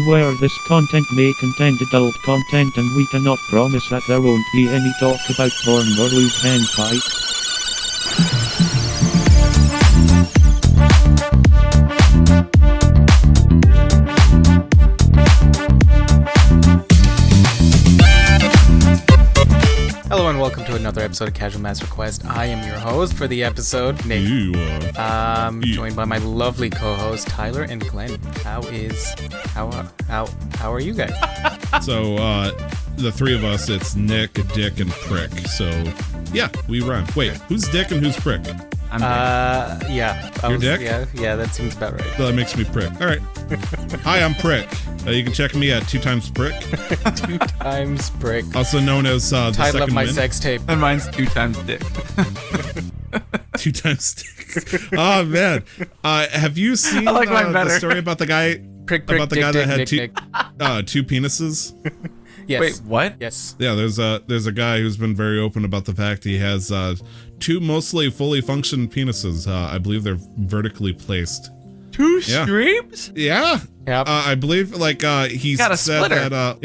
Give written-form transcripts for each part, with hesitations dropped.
Beware, this content may contain adult content and we cannot promise that there won't be any talk about porn or lewd hentai. Hello and welcome to another episode of Casual Master Quest. I am your host for the episode, Nick. You are. Joined by my lovely co-hosts Tyler and Glenn. How are you guys? So, the three of us, it's Nick, Dick, and Prick. So, yeah, we run. Wait, who's Dick and who's Prick? I'm Dick. Yeah. You're Dick? Yeah, that seems about right. So that makes me Prick. All right. Hi, I'm Prick. You can check me at 2x Prick. 2x Prick. Also known as the Title second of my win. sex tape. And mine's 2x Dick. 2x Dick. Oh, man. Have you seen I like mine better. the story about the guy, Prick, about the Dick, guy that had Nick. two penises? Yes. Wait, what? Yes. Yeah, there's a guy who's been very open about the fact he has two mostly fully functioning penises. I believe they're vertically placed. Two streams? Yeah. Yep. I believe he's Got a said splitter. that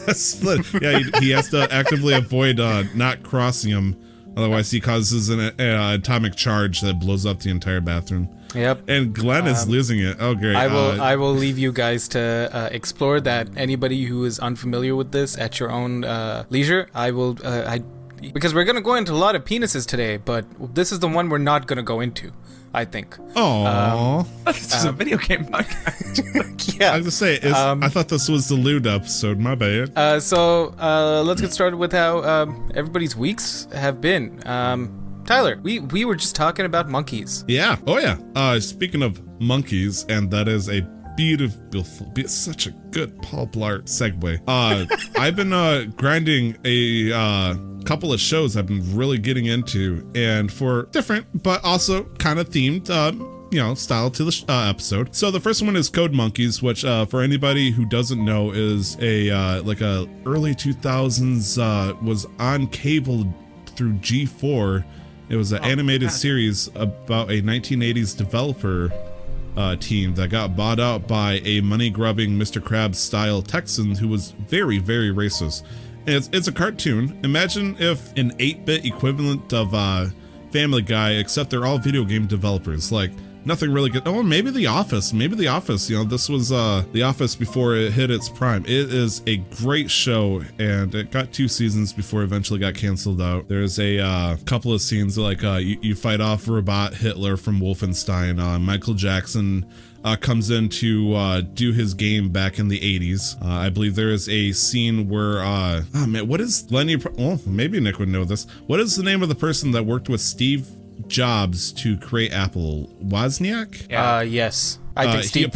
a split. Yeah, he has to actively avoid not crossing him, otherwise he causes an atomic charge that blows up the entire bathroom. Yep. And Glenn is losing it. Oh, great. I will leave you guys to explore that. Anybody who is unfamiliar with this at your own leisure, because we're gonna go into a lot of penises today, but this is the one we're not gonna go into, I think. Aww. This is a video game podcast. Yeah. I was gonna say, I thought this was the lewd episode. My bad. So let's get started with how everybody's weeks have been. Tyler, we were just talking about monkeys. Yeah. Oh, yeah. Speaking of monkeys, and that is a beautiful, such a good Paul Blart segue. I've been grinding a couple of shows I've been really getting into, and for different but also kind of themed style to the episode. So the first one is Code Monkeys, which for anybody who doesn't know is a early 2000s was on cable through G4. It was an animated series about a 1980s developer team that got bought out by a money-grubbing Mr. Krabs style Texan who was very, very racist. And it's a cartoon. Imagine if an 8-bit equivalent of Family Guy, except they're all video game developers. Like, nothing really good. Oh, maybe The Office. This was The Office before it hit its prime. It is a great show, and it got 2 seasons before it eventually got canceled out. There's a couple of scenes like you fight off robot Hitler from Wolfenstein. Michael Jackson comes in to do his game back in the 80s. I believe there is a scene where, what is Lenny? Well, maybe Nick would know this. What is the name of the person that worked with Steve Jobs to create Apple? Wozniak? Yes. I think Steve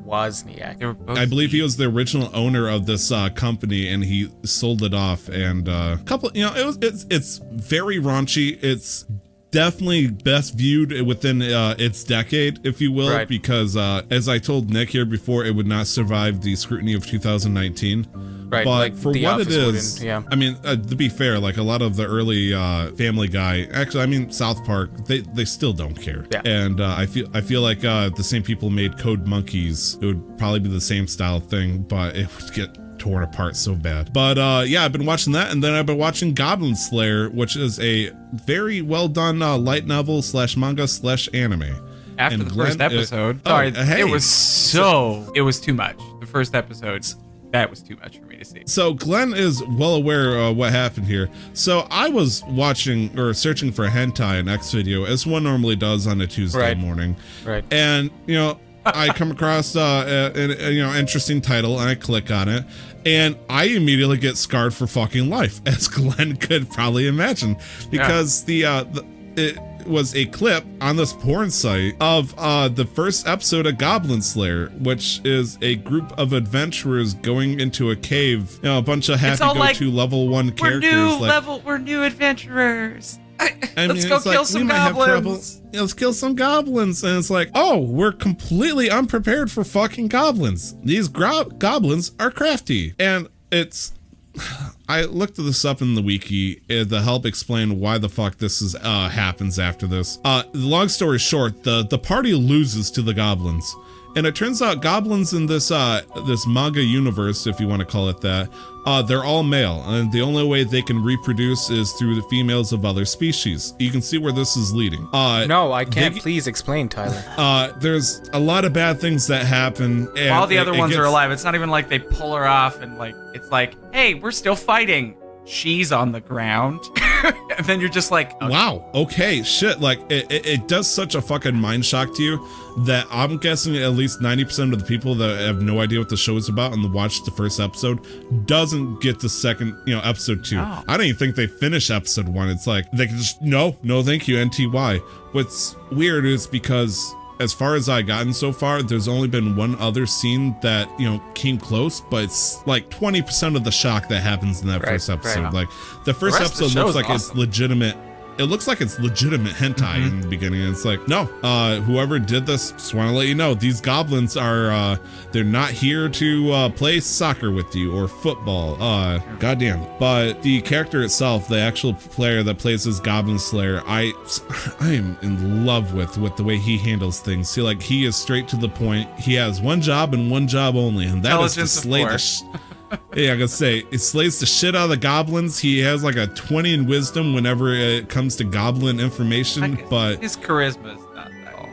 Wozniak. I believe he was the original owner of this company, and he sold it off. And it's very raunchy. It's definitely best viewed within its decade, if you will, right. Because as I told Nick here before, it would not survive the scrutiny of 2019. Right, but like for The what Office it is, yeah. I mean, to be fair, like a lot of the early Family Guy, actually, I mean South Park, they still don't care. Yeah. And I feel like the same people made Code Monkeys. It would probably be the same style thing, but it would get torn apart so bad. But yeah, I've been watching that, and then I've been watching Goblin Slayer, which is a very well done light novel / manga / anime. After And the first Glenn, episode, hey. it was too much. The first episode, that was too much for me to see. So Glenn is well aware of what happened here. So I was watching or searching for hentai in X video, as one normally does on a Tuesday morning. Right. And I come across an interesting title, and I click on it, and I immediately get scarred for fucking life, as Glenn could probably imagine, because it was a clip on this porn site of the first episode of Goblin Slayer, which is a group of adventurers going into a cave. A bunch of happy-go-to level 1 characters. We're new adventurers. Let's go kill some goblins. Let's kill some goblins. And it's like, oh, we're completely unprepared for fucking goblins. These goblins are crafty. And I looked this up in the wiki to help explain why the fuck this happens after this. Long story short, the party loses to the goblins. And it turns out goblins in this this manga universe, if you want to call it that, they're all male, and the only way they can reproduce is through the females of other species. You can see where this is leading. No, I can't. Please explain, Tyler. There's a lot of bad things that happen. And all the other ones are alive. It's not even like they pull her off and like, it's like, hey, we're still fighting. She's on the ground. And then you're just like, okay. Wow, okay, shit. Like, it does such a fucking mind shock to you that I'm guessing at least 90% of the people that have no idea what the show is about and watch the first episode doesn't get the second, episode 2. Oh. I don't even think they finish episode 1. It's like, they can just, no, thank you, NTY. What's weird is because as far as I gotten so far, there's only been one other scene that, came close, but it's like 20% of the shock that happens in that first episode. Right. Like, the first episode looks like it's legitimate. It looks like it's legitimate hentai in the beginning. And it's like, no, whoever did this, just want to let you know, these goblins are, they're not here to play soccer with you or football. Goddamn. But the character itself, the actual player that plays this Goblin Slayer, I am in love with the way he handles things. He is straight to the point. He has one job and one job only, and that is to slay the yeah, I gotta say, it slays the shit out of the goblins. He has like a 20 in wisdom whenever it comes to goblin information, but his charisma is not that all.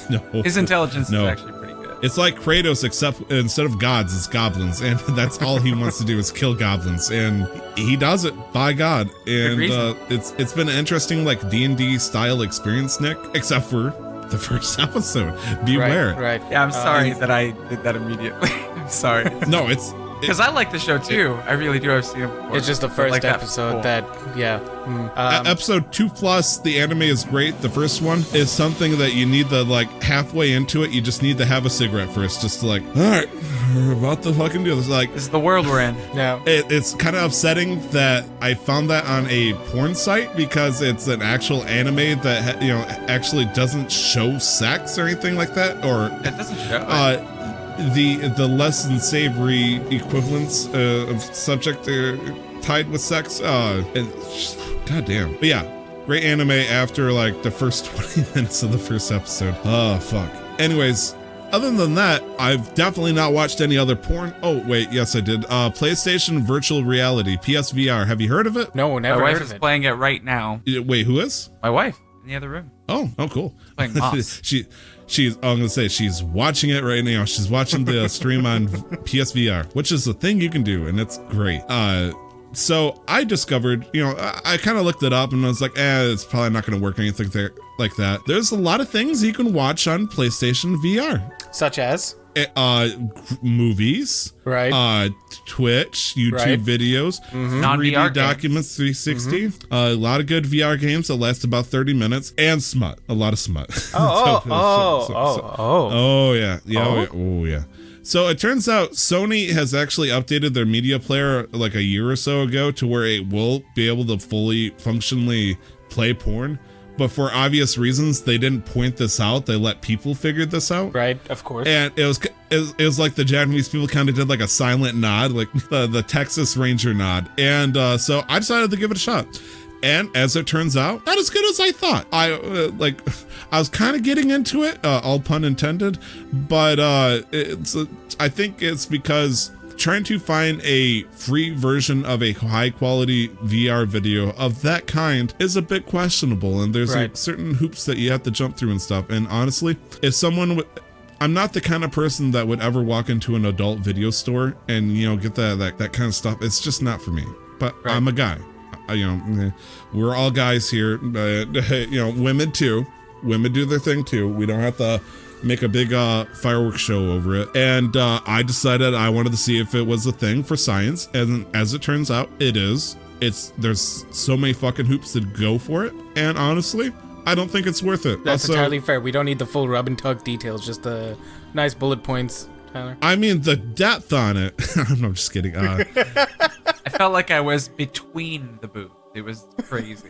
No. His intelligence is actually pretty good. It's like Kratos, except instead of gods, it's goblins, and that's all he wants to do is kill goblins, and he does it, by God. And it's been an interesting like D&D style experience, Nick, except for the first episode. Beware. Right. Yeah, I'm sorry that I did that immediately. I'm sorry. No, it's because I like the show too. I really do. I've seen it before. It's just the first episode that episode 2+, the anime is great. The first one is something that you need to like halfway into it. You just need to have a cigarette first, just to like, all right, we're about to fucking do this. Like, this is the world we're in. Yeah. It's kind of upsetting that I found that on a porn site because it's an actual anime that actually doesn't show sex or anything like that, or it doesn't show. The less than savory equivalents of subject tied with sex. Goddamn. But yeah, great anime after like the first 20 minutes of the first episode. Oh, fuck. Anyways, other than that, I've definitely not watched any other porn. Oh, wait, yes, I did. PlayStation Virtual Reality, PSVR. Have you heard of it? No, never My heard wife of is it. playing it right now. Wait, who is? My wife in the other room. Oh, cool. Playing Moss. I'm gonna say she's watching it right now. She's watching the stream on PSVR, which is a thing you can do, and it's great. So I discovered, I kind of looked it up and I was like, it's probably not going to work or anything like that. There's a lot of things you can watch on PlayStation VR. Such as? Movies. Right. Twitch, YouTube videos, 3D documents, 360. A lot of good VR games that last about 30 minutes, and smut. A lot of smut. Oh, yeah. So it turns out Sony has actually updated their media player like a year or so ago to where it will be able to fully functionally play porn. But for obvious reasons, they didn't point this out. They let people figure this out. Right, of course. And it was like the Japanese people kind of did like a silent nod, like the Texas Ranger nod. And so I decided to give it a shot. And as it turns out, not as good as I thought. I was kind of getting into it, all pun intended. But I think it's because trying to find a free version of a high quality VR video of that kind is a bit questionable, and there's like certain hoops that you have to jump through and stuff. And honestly, if someone I'm not the kind of person that would ever walk into an adult video store and get that kind of stuff. It's just not for me. But I'm a guy. We're all guys here. Women too. Women do their thing too. We don't have to make a big fireworks show over it. And I decided I wanted to see if it was a thing for science, and as it turns out, it is. There's so many fucking hoops that go for it, and honestly, I don't think it's worth it. That's entirely fair. We don't need the full rub and tug details, just the nice bullet points, Tyler. I mean, the depth on it. I'm just kidding. I felt like I was between the booth. It was crazy.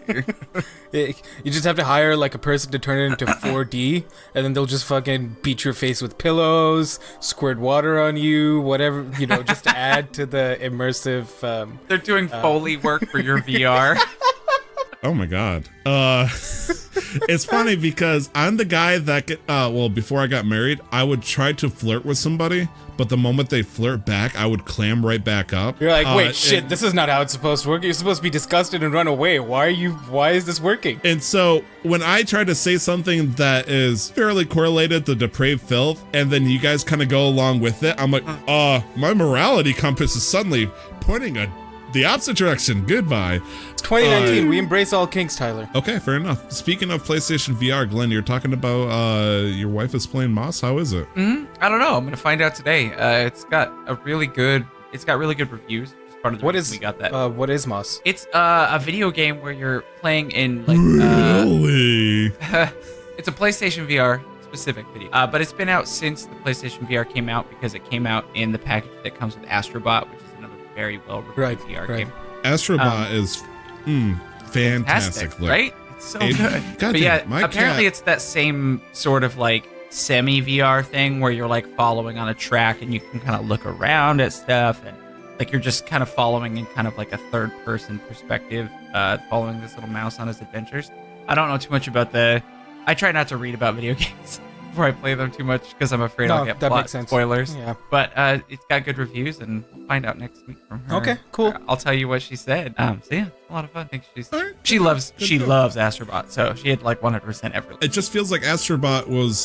You just have to hire like a person to turn it into 4D, and then they'll just fucking beat your face with pillows, squirt water on you, whatever, just to add to the immersive. They're doing Foley work for your VR. Oh my god. It's funny because I'm the guy that before I got married, I would try to flirt with somebody, but the moment they flirt back, I would clam right back up. You're like, wait, shit, this is not how it's supposed to work. You're supposed to be disgusted and run away. Why is this working? And so when I try to say something that is fairly correlated to depraved filth, and then you guys kind of go along with it, I'm like, my morality compass is suddenly pointing the opposite direction. Goodbye. It's 2019. We embrace all kinks, Tyler. Okay, fair enough. Speaking of PlayStation VR, Glenn, you're talking about your wife is playing Moss. How is it? I don't know. I'm gonna find out today. It's got really good reviews. Part of the reason we got that. What is Moss? It's a video game where you're playing in like. Really? It's a PlayStation VR specific video, but it's been out since the PlayStation VR came out because it came out in the package that comes with Astrobot, which is another very well-reviewed VR game. Astrobot is fantastic, right? It's so good. But yeah, apparently it's that same sort of like semi-VR thing where you're like following on a track and you can kind of look around at stuff and like you're just kind of following in kind of like a third-person perspective, following this little mouse on his adventures. I don't know too much about I try not to read about video games before I play them too much because I'm afraid I'll get plot spoilers. Yeah. But it's got good reviews and we'll find out next week from her. Okay, cool. I'll tell you what she said. So yeah, a lot of fun. I think she loves Astrobot, so she had like 100% ever. It just feels like Astrobot was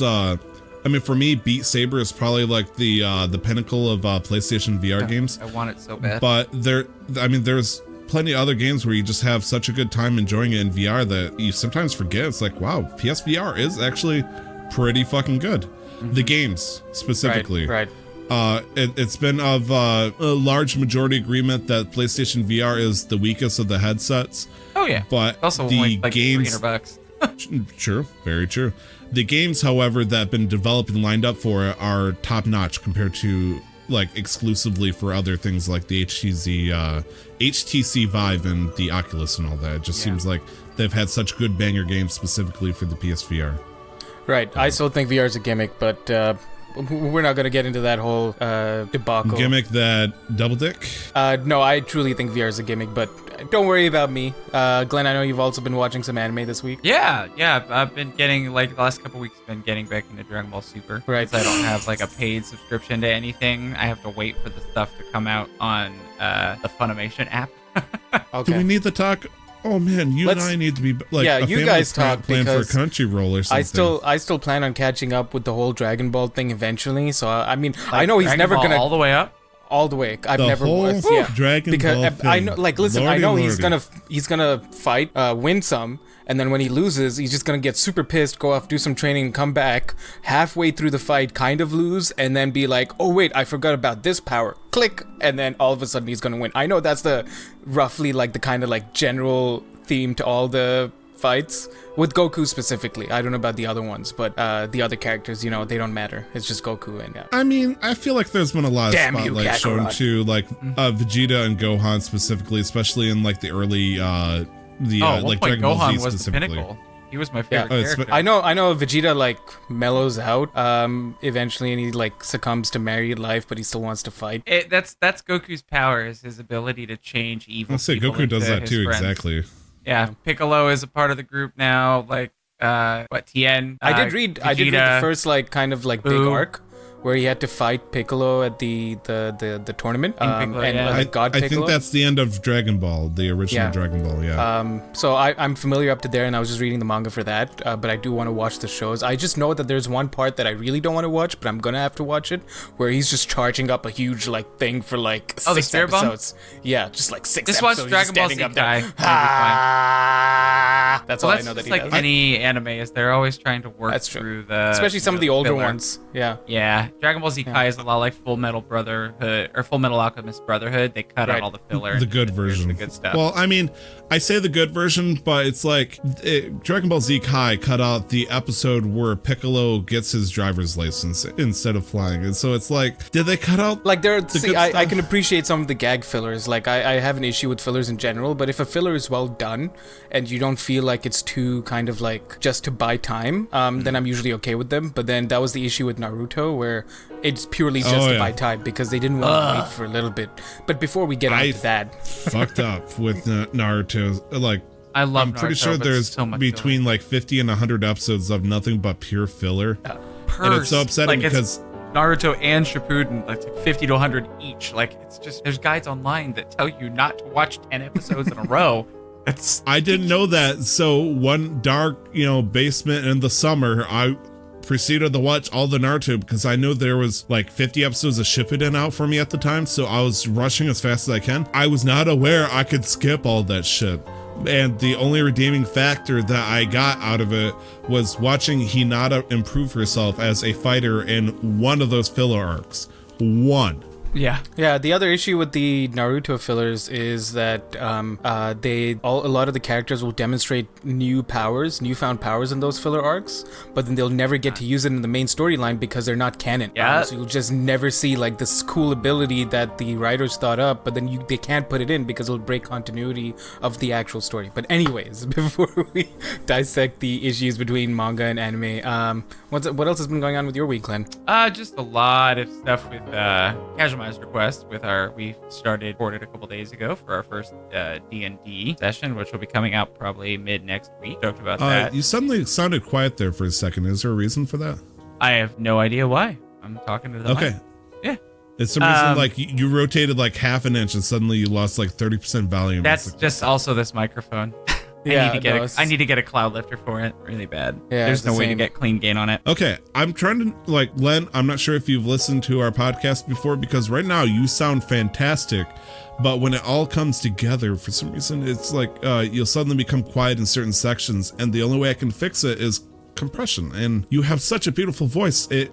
for me, Beat Saber is probably like the pinnacle of PlayStation VR games. I want it so bad. But there's plenty of other games where you just have such a good time enjoying it in VR that you sometimes forget. It's like, wow, PSVR is actually pretty fucking good. Mm-hmm. The games specifically. Right. It's been of a large majority agreement that PlayStation VR is the weakest of the headsets. Oh yeah. But also the only like games, $300. True, very true. The games, however, that have been developed and lined up for it are top notch compared to like exclusively for other things like the HTC Vive and the Oculus and all that. It just seems like they've had such good banger games specifically for the PSVR. Right. I still think VR is a gimmick, but we're not going to get into that whole debacle. Gimmick that double dick? No, I truly think VR is a gimmick, but don't worry about me. Glenn, I know you've also been watching some anime this week. Yeah. I've been getting, like, the last couple weeks, been getting back into Dragon Ball Super. Right. Because I don't have, like, a paid subscription to anything. I have to wait for the stuff to come out on the Funimation app. Okay. Do we need to talk? Oh man, and I need to be like a you family guys talk plan for because Crunchyroll or something. I still plan on catching up with the whole Dragon Ball thing eventually. So I mean, I know he's Dragon never Ball gonna all the way up. All the way. I've the never whole Dragon because Ball thing. I know, like, listen, Lordy, I know Lordy. he's gonna fight, win some, and then when he loses, he's just gonna get super pissed, go off, do some training, and come back halfway through the fight, kind of lose, and then be like, oh wait, I forgot about this power. Click, and then all of a sudden he's gonna win. I know that's the roughly like the kind of like general theme to all the fights with Goku specifically. I don't know about the other ones, but the other characters, you know, they don't matter. It's just Goku and I mean, I feel like there's been a lot of spotlight shown to like Vegeta and Gohan specifically, especially in like the early like Dragon Ball Gohan Z was the specifically. Pinnacle. He was my favorite character. I know Vegeta like mellows out eventually and he like succumbs to married life, but he still wants to fight. That's Goku's power, is his ability to change evil. I'll say Goku does that too, friends. exactly. Yeah, Piccolo is a part of the group now. Like, Tien. I did read the first like kind of like big arc where he had to fight Piccolo at the tournament. Piccolo, God I Piccolo. think that's the end of Dragon Ball, the original Dragon Ball. Yeah. So I'm familiar up to there, and I was just reading the manga for that. But I do want to watch the shows. I just know that there's one part that I really don't want to watch, but I'm gonna have to watch it, where he's just charging up a huge like thing for like 6 episodes. Yeah, just like 6 Just episodes. watch Dragon Ball Z Kai. That's all I know that he like does. any anime is they're always trying to work through the, especially some of the older filler. ones. Yeah. Yeah, Dragon Ball Z Kai is a lot like Full Metal Brotherhood or Full Metal Alchemist Brotherhood. They cut out all the filler. The good version. The good stuff. Well, I mean, I say the good version, but it's like Dragon Ball Z Kai cut out the episode where Piccolo gets his driver's license instead of flying, and so it's like, did they cut out like there? the See, good I stuff? can appreciate some of the gag fillers. Like I have an issue with fillers in general, but if a filler is well done and you don't feel like it's too kind of like just to buy time, then I'm usually okay with them. But then that was the issue with Naruto, where it's purely just to buy time because they didn't want to wait for a little bit. But before we get on to that, fucked up with Naruto. Like, I love I'm pretty Naruto, sure but there's so much between filler. like 50 and 100 episodes of nothing but pure filler. And it's so upsetting like, because Naruto and Shippuden, like 50 to 100 each. Like, it's just, there's guides online that tell you not to watch 10 episodes in a row. I didn't know that. So one dark, basement in the summer, I proceeded to watch all the Naruto because I knew there was like 50 episodes of Shippuden out for me at the time. So I was rushing as fast as I can. I was not aware I could skip all that shit. And the only redeeming factor that I got out of it was watching Hinata improve herself as a fighter in one of those filler arcs. One. Yeah. The other issue with the Naruto fillers is that a lot of the characters will demonstrate newfound powers in those filler arcs, but then they'll never get to use it in the main storyline because they're not canon. Yeah. So you'll just never see like this cool ability that the writers thought up, but then they can't put it in because it'll break continuity of the actual story. But anyways, before we dissect the issues between manga and anime, what else has been going on with your week, Glenn? Just a lot of stuff with Casualmized Request with we recorded a couple days ago for our first D&D session, which will be coming out probably mid next week. Talked about that. You suddenly sounded quiet there for a second. Is there a reason for that? I have no idea why. I'm talking to the Okay. mic. Yeah. It's some reason like you rotated like half an inch and suddenly you lost like 30% volume. That's just also this microphone. I need to get a cloud lifter for it really bad. Yeah, there's no way to get clean gain on it. Okay, I'm trying to Len, I'm not sure if you've listened to our podcast before because right now you sound fantastic, but when it all comes together, for some reason, it's like you'll suddenly become quiet in certain sections, and the only way I can fix it is compression. And you have such a beautiful voice. It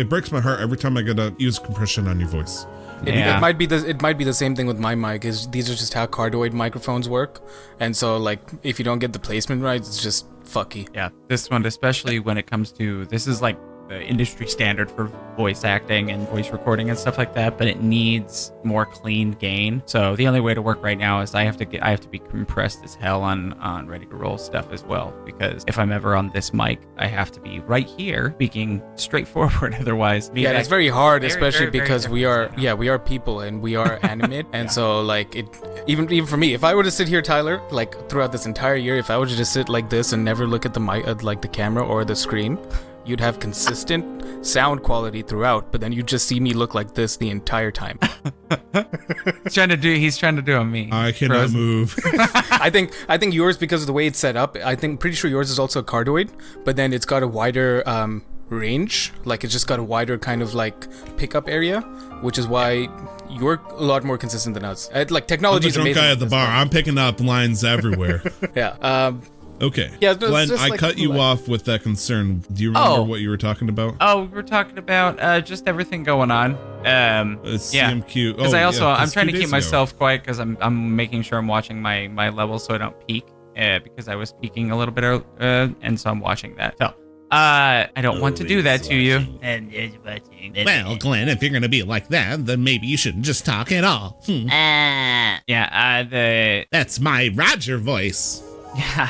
breaks my heart every time I gotta use compression on your voice. It might be the same thing with my mic. These are just how cardioid microphones work, and so like if you don't get the placement right, it's just fucky. Yeah, this one, especially when it comes to, this is like the industry standard for voice acting and voice recording and stuff like that, but it needs more clean gain. So the only way to work right now is I have to be compressed as hell on ready to roll stuff as well, because if I'm ever on this mic, I have to be right here speaking straightforward. Otherwise, it's very hard, especially very because we are people and we are animate, and so like it even for me, if I were to sit here, Tyler, like throughout this entire year, if I were to just sit like this and never look at the mic, like the camera or the screen, you'd have consistent sound quality throughout, but then you just see me look like this the entire time. He's trying to do on me. I cannot move. I think yours, because of the way it's set up, pretty sure yours is also a cardioid, but then it's got a wider range, like it's just got a wider kind of like pickup area, which is why you're a lot more consistent than us. Like technology is I'm the amazing. drunk guy at the bar. I'm picking up lines everywhere. Yeah. Okay. Yeah, Glenn, I cut you off with that concern. Do you remember what you were talking about? Oh, we were talking about just everything going on. CMQ. Because I'm trying to keep myself quiet because I'm making sure I'm watching my levels so I don't peak. Because I was peaking a little bit, and so I'm watching that. So I don't want to do that to you. Well, Glenn, if you're gonna be like that, then maybe you shouldn't just talk at all. That's my Roger voice. Yeah.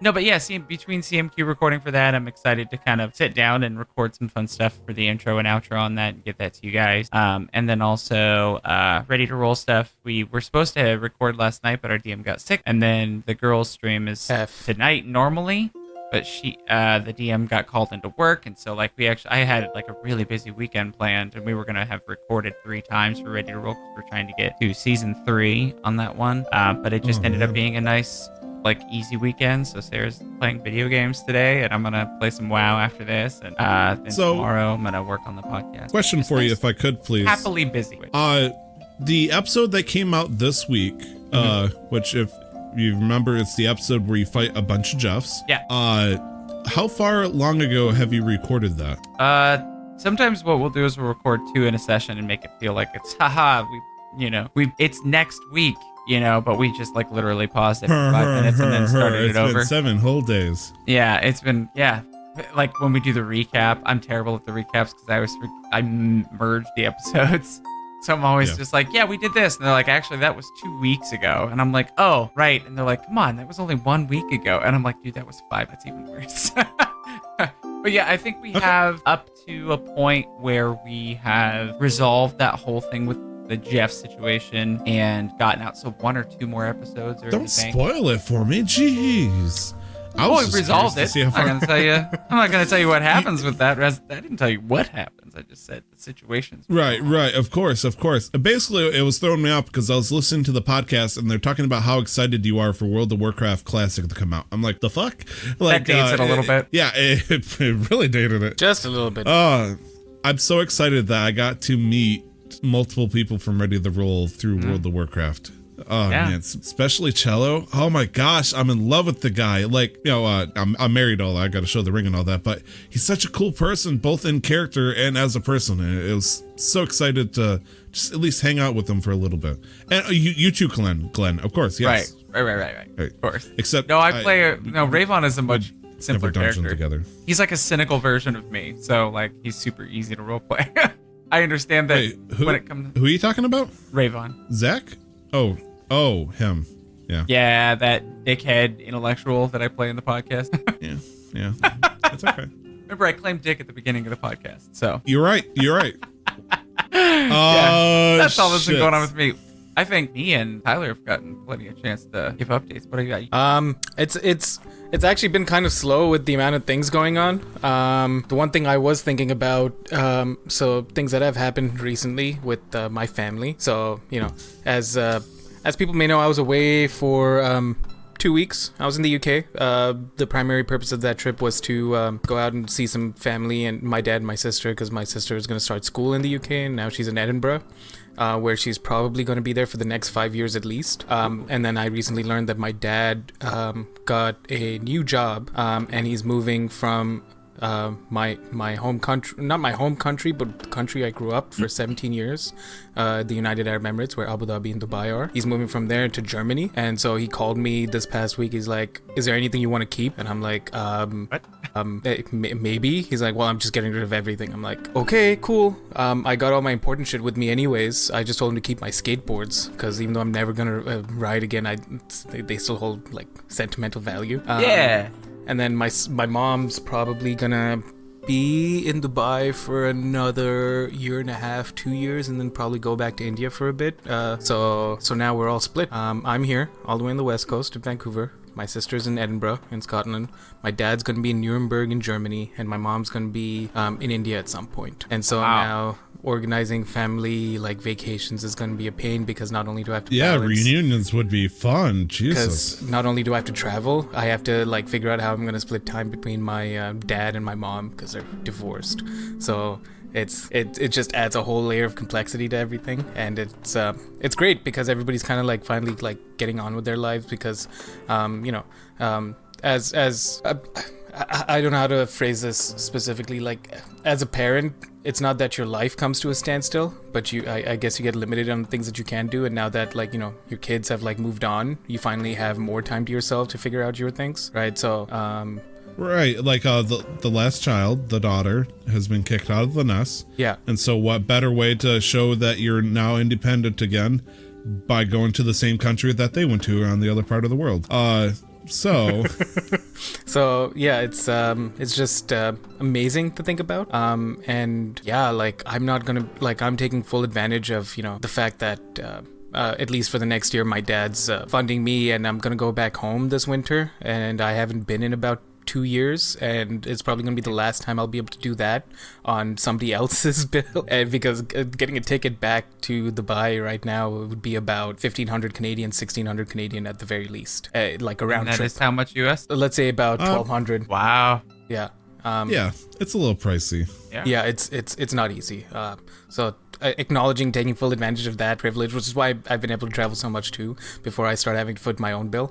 No, but yeah, between CMQ recording for that, I'm excited to kind of sit down and record some fun stuff for the intro and outro on that and get that to you guys. And then also ready to roll stuff. We were supposed to record last night, but our DM got sick. And then the girls' stream is tonight normally, but the DM got called into work, and so like I had like a really busy weekend planned, and we were gonna have recorded 3 times for Ready to Roll because we're trying to get to season 3 on that one. But it just ended up being a nice, like, easy weekend. So Sarah's playing video games today, and I'm gonna play some WoW after this, and then tomorrow I'm gonna work on the podcast. Question for you, if I could, please. Happily busy. The episode that came out this week, which if you remember, it's the episode where you fight a bunch of Jeffs. Yeah. How far long ago have you recorded that? Sometimes what we'll do is we'll record 2 in a session and make it feel like it's it's next week. But we just like literally paused it for 5 minutes and then started it over. It's been 7 whole days. Yeah, it's been, like when we do the recap, I'm terrible at the recaps because I merged the episodes. So I'm always just like, yeah, we did this. And they're like, actually, that was 2 weeks ago. And I'm like, oh, right. And they're like, come on, that was only 1 week ago. And I'm like, dude, that was 5. That's even worse. But yeah, I think we have up to a point where we have resolved that whole thing with the Jeff situation and gotten out so 1 or 2 more episodes or Don't anything. spoil it for me, jeez. We resolved it. I'm not gonna tell you what happens with that. I didn't tell you what happens. I just said the situations. Right. Of course. Basically, it was throwing me off because I was listening to the podcast and they're talking about how excited you are for World of Warcraft Classic to come out. I'm like, the fuck? Like, that dates it a little bit. Yeah, it really dated it. Just a little bit. I'm so excited that I got to meet multiple people from Ready to Roll through World of Warcraft. Oh yeah. Man, especially Cello. Oh my gosh, I'm in love with the guy. Like, you know, I'm married, all that. I got to show the ring and all that, but he's such a cool person, both in character and as a person. And it was so excited to just at least hang out with him for a little bit. And you too, Glenn, of course, yes. Right. Of course. Except Ravon is a much simpler character. Together. He's like a cynical version of me, so like he's super easy to roleplay. I understand that when it comes. Who are you talking about? Ravon. Zach? Oh, him. Yeah. Yeah, that dickhead intellectual that I play in the podcast. Yeah. That's okay. Remember, I claimed dick at the beginning of the podcast, so. You're right. That's all that's been going on with me. I think me and Tyler have gotten plenty of chance to give updates. What do you got? It's actually been kind of slow with the amount of things going on. The one thing I was thinking about, so things that have happened recently with my family. So, you know, as people may know, I was away for 2 weeks. I was in the UK. The primary purpose of that trip was to go out and see some family and my dad and my sister, because my sister is going to start school in the UK and now she's in Edinburgh. Where she's probably going to be there for the next 5 years at least. And then I recently learned that my dad got a new job, and he's moving from my home country, not my home country, but the country I grew up for 17 years, the United Arab Emirates, where Abu Dhabi and Dubai are. He's moving from there to Germany. And so he called me this past week. He's like, is there anything you want to keep? And I'm like, what? Maybe. He's like, well, I'm just getting rid of everything. I'm like, okay, cool. I got all my important shit with me anyways. I just told him to keep my skateboards, because even though I'm never gonna ride again, they still hold like sentimental value. Yeah. And then my mom's probably gonna be in Dubai for another 1.5 2 years, and then probably go back to India for a bit. So now we're all split. I'm here all the way on the west coast of Vancouver. My sister's in Edinburgh in Scotland. My dad's gonna be in Nuremberg in Germany, and my mom's gonna be in India at some point. And so now organizing family like vacations is going to be a pain, because not only do I have to reunions would be fun. Jesus. Because not only do I have to travel, I have to like figure out how I'm going to split time between my dad and my mom, because they're divorced. So it just adds a whole layer of complexity to everything, and it's great because everybody's kind of like finally like getting on with their lives, because as I don't know how to phrase this specifically. Like, as a parent, it's not that your life comes to a standstill, but I guess you get limited on things that you can do. And now that, like, you know, your kids have like moved on, you finally have more time to yourself to figure out your things, right? So, right, like the last child, the daughter, has been kicked out of the nest. Yeah. And so, what better way to show that you're now independent again by going to the same country that they went to on the other part of the world? So yeah, it's just amazing to think about. And yeah, like I'm taking full advantage of, you know, the fact that at least for the next year, my dad's funding me, and I'm gonna go back home this winter, and I haven't been in about 2 years, and it's probably going to be the last time I'll be able to do that on somebody else's bill, because getting a ticket back to Dubai right now would be about 1,500 Canadian, 1,600 Canadian at the very least, like around trip. And that is how much US? Let's say about 1,200. Wow. Yeah. Yeah, it's a little pricey. Yeah, it's not easy. So acknowledging taking full advantage of that privilege, which is why I've been able to travel so much too, before I start having to foot my own bill.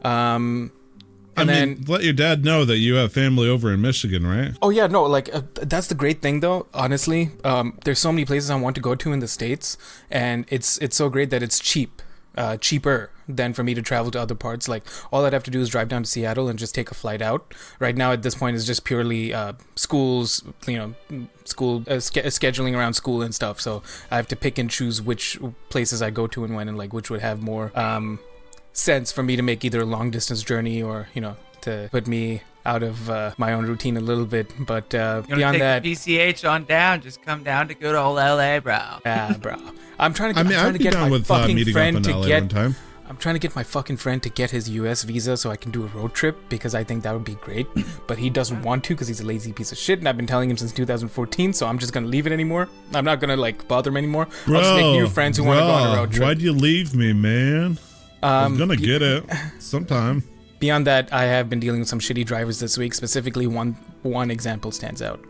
I mean, let your dad know that you have family over in Michigan, right? Oh yeah, no, like that's the great thing though. Honestly, there's so many places I want to go to in the States, and it's so great that it's cheaper than for me to travel to other parts. Like, all I'd have to do is drive down to Seattle and just take a flight out. Right now, at this point, it's just purely schools, you know, scheduling around school and stuff. So I have to pick and choose which places I go to and when, and like which would have more sense for me to make either a long distance journey or, you know, to put me out of my own routine a little bit. But You beyond take that, the PCH on down. Just come down to good old LA, bro. yeah, bro. I'm trying to I'd be get down my with fucking meeting up friend in to LA get. one time. I'm trying to get my fucking friend to get his US visa so I can do a road trip because I think that would be great. But he doesn't want to because he's a lazy piece of shit, and I've been telling him since 2014. So I'm just gonna leave it anymore. I'm not gonna like bother him anymore. I'll just make new friends who want to go on a road trip. Why'd you leave me, man? I'm gonna get it sometime. Beyond that, I have been dealing with some shitty drivers this week. Specifically, one example stands out.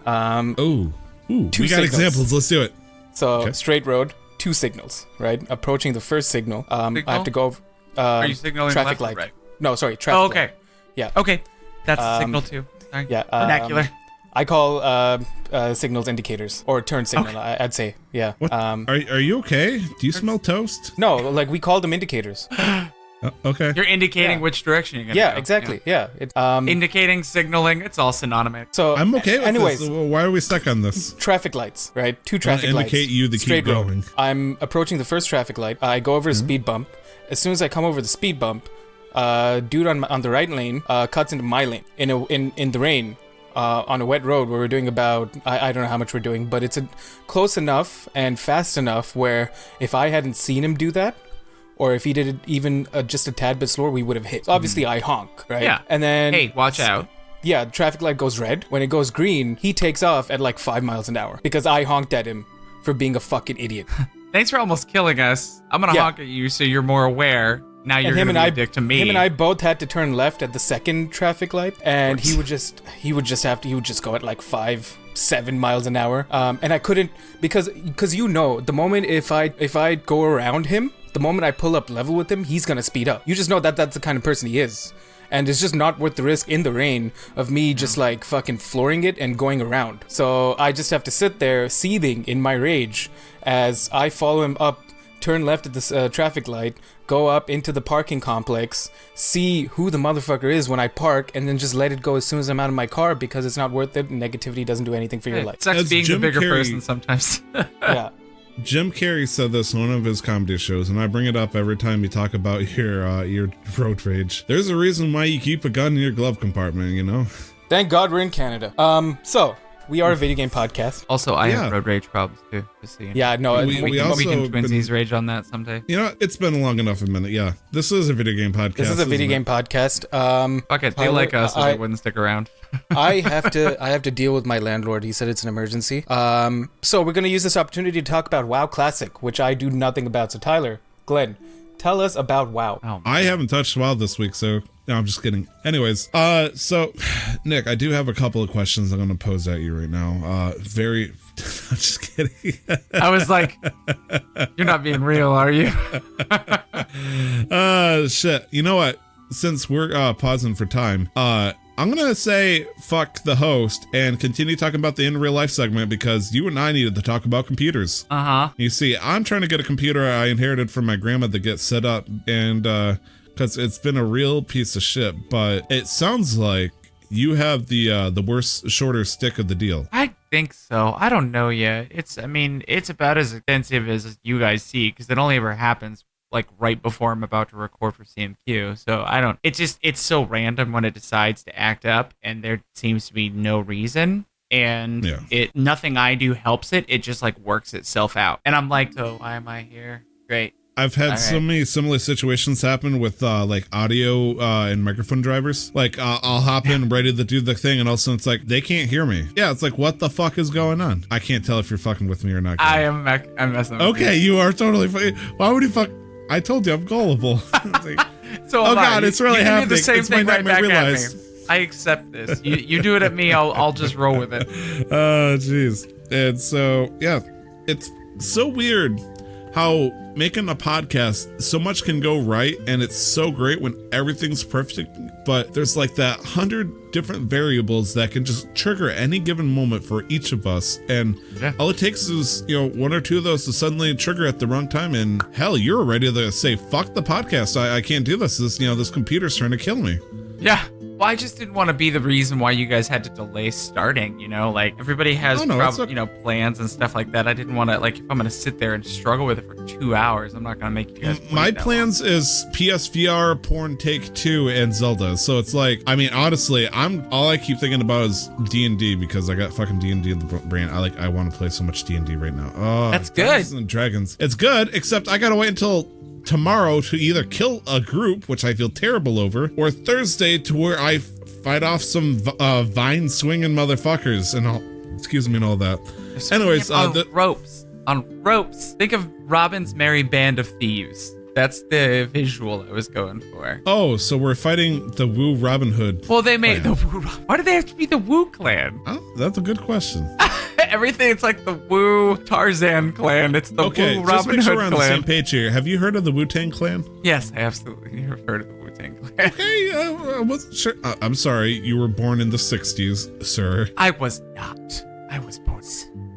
Ooh, we got signals. examples. Let's do it. So straight road, 2 signals, right? Approaching the first signal, I have to go. Are you signaling traffic left or light? right? No, sorry, traffic. Oh, light. okay. Yeah. Okay. That's a signal too. Sorry. Yeah. Vernacular. I call signals indicators or turn signal. Okay. I'd say. Yeah. What? Are you okay? Do you smell toast? No, like we call them indicators. Okay. You're indicating which direction you're gonna Yeah, go. exactly. Yeah. It, Indicating, signaling, it's all synonymous. so I'm okay with anyways, this. Why are we stuck on this? traffic lights, right? 2 traffic lights. Indicate you to keep straight road. going. I'm approaching the first traffic light. I go over a speed bump. As soon as I come over the speed bump, dude on the right lane cuts into my lane in the rain. On a wet road where we're doing about, I don't know how much we're doing, but it's close enough and fast enough where if I hadn't seen him do that, or if he did it even just a tad bit slower, we would have hit. So obviously, I honk, right? Yeah. And then... Hey, watch out. Yeah, the traffic light goes red. When it goes green, he takes off at like 5 miles an hour because I honked at him for being a fucking idiot. Thanks for almost killing us. I'm gonna honk at you so you're more aware. Now you're gonna be a dick to me. Him and I both had to turn left at the second traffic light, and he would just go at like 5-7 miles an hour. And I couldn't because the moment if I go around him, the moment I pull up level with him, he's gonna speed up. You just know that that's the kind of person he is. And it's just not worth the risk in the rain of me just like fucking flooring it and going around. So I just have to sit there seething in my rage as I follow him up, turn left at this traffic light, go up into the parking complex, see who the motherfucker is when I park, and then just let it go as soon as I'm out of my car because it's not worth it. Negativity doesn't do anything for your life. It sucks As being Jim the bigger Carrey- person sometimes. Yeah. Jim Carrey said this in one of his comedy shows, and I bring it up every time you talk about your road rage. There's a reason why you keep a gun in your glove compartment, you know? Thank God we're in Canada. So we are a video game podcast. Also, I have road rage problems too. Just so you know. Yeah, no, We We also can been- twinsies rage on that someday. You know, it's been long enough a minute. Yeah, this is a video game podcast. this is a video isn't game it? podcast. Fuck it, they Tyler, like us, so I- they wouldn't stick around. I have to deal with my landlord. He said it's an emergency. So we're gonna use this opportunity to talk about WoW Classic, which I do nothing about. So Tyler, Glenn, tell us about WoW. Oh, I haven't touched WoW this week, so no, I'm just kidding. Anyways, so Nick, I do have a couple of questions I'm gonna pose at you right now. I'm just kidding. I was like, you're not being real, are you? Shit. You know what? Since we're pausing for time, I'm gonna say fuck the host and continue talking about the in real life segment because you and I needed to talk about computers. Uh-huh. You see, I'm trying to get a computer I inherited from my grandma to get set up, and because it's been a real piece of shit. But it sounds like you have the worst shorter stick of the deal. I think so. I don't know yet. It's about as extensive as you guys see because it only ever happens like right before I'm about to record for CMQ. So it's so random when it decides to act up and there seems to be no reason. And nothing I do helps it. It just like works itself out. And I'm like, so why am I here? Great. I've had so many similar situations happen with like audio and microphone drivers. Like I'll hop in ready to do the thing and all of a sudden it's like, they can't hear me. Yeah, it's like, what the fuck is going on? I can't tell if you're fucking with me or not. I'm messing with Okay, you are totally fucking. Why would you fuck? I told you I'm gullible. Like, so oh God, it's really you happening. Do the same it's thing my right nightmare back realize. at me. I accept this. You do it at me, I'll just roll with it. Oh, jeez. And so, yeah, it's so weird how making a podcast, so much can go right, and it's so great when everything's perfect, but there's like that 100 different variables that can just trigger any given moment for each of us, and all it takes is, one or two of those to suddenly trigger at the wrong time, and hell, you're ready to say, fuck the podcast, I can't do this, this computer's trying to kill me. Yeah. Well, I just didn't want to be the reason why you guys had to delay starting, like everybody has, plans and stuff like that. I didn't want to, like, if I'm going to sit there and struggle with it for 2 hours, I'm not going to make you guys. My plans is PSVR, Porn Take 2, and Zelda. So it's like, I mean, honestly, all I keep thinking about is D&D because I got fucking D&D in the brain. I want to play so much D&D right now. Oh, that's good. Dungeons and Dragons. It's good, except I got to wait until tomorrow to either kill a group, which I feel terrible over, or Thursday to where I fight off some vine swinging motherfuckers and all. Excuse me and all that. Anyways, on ropes. Think of Robin's Merry Band of Thieves. That's the visual I was going for. Oh, so we're fighting the Woo Robin Hood. Well, they made the Woo. Why do they have to be the Woo clan? Oh, that's a good question. Everything, it's like the Woo Tarzan clan. It's the Woo Robin just make sure Hood we're on clan. the same page here. Have you heard of the Wu-Tang clan? Yes, I absolutely have heard of the Wu-Tang clan. Okay, I wasn't sure. I'm sorry, you were born in the 60s, sir. I was not. I was born.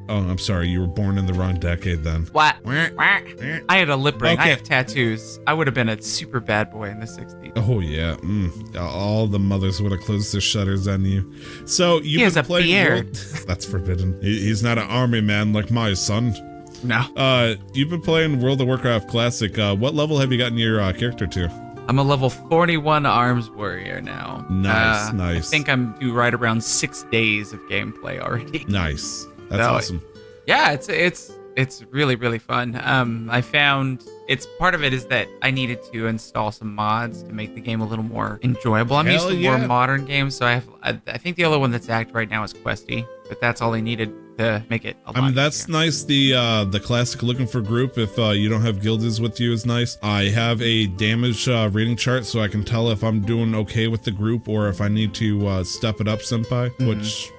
Oh, I'm sorry, you were born in the wrong decade then. What? I had a lip ring. Okay. I have tattoos. I would have been a super bad boy in the 60s. Oh, yeah. All the mothers would have closed their shutters on you. So he has a beard. That's forbidden. He's not an army man like my son. No. You've been playing World of Warcraft Classic. What level have you gotten your character to? I'm a level 41 arms warrior now. Nice. I think I'm due right around 6 days of gameplay already. Nice. That's awesome. Yeah, it's really, really fun. I found part of it is that I needed to install some mods to make the game a little more enjoyable. I'm used to more modern games, so I think the only one that's active right now is Questy, but that's all I needed to make it a lot that's easier. nice. The classic looking for group, if you don't have guildies with you, is nice. I have a damage rating chart so I can tell if I'm doing okay with the group or if I need to step it up, senpai, which...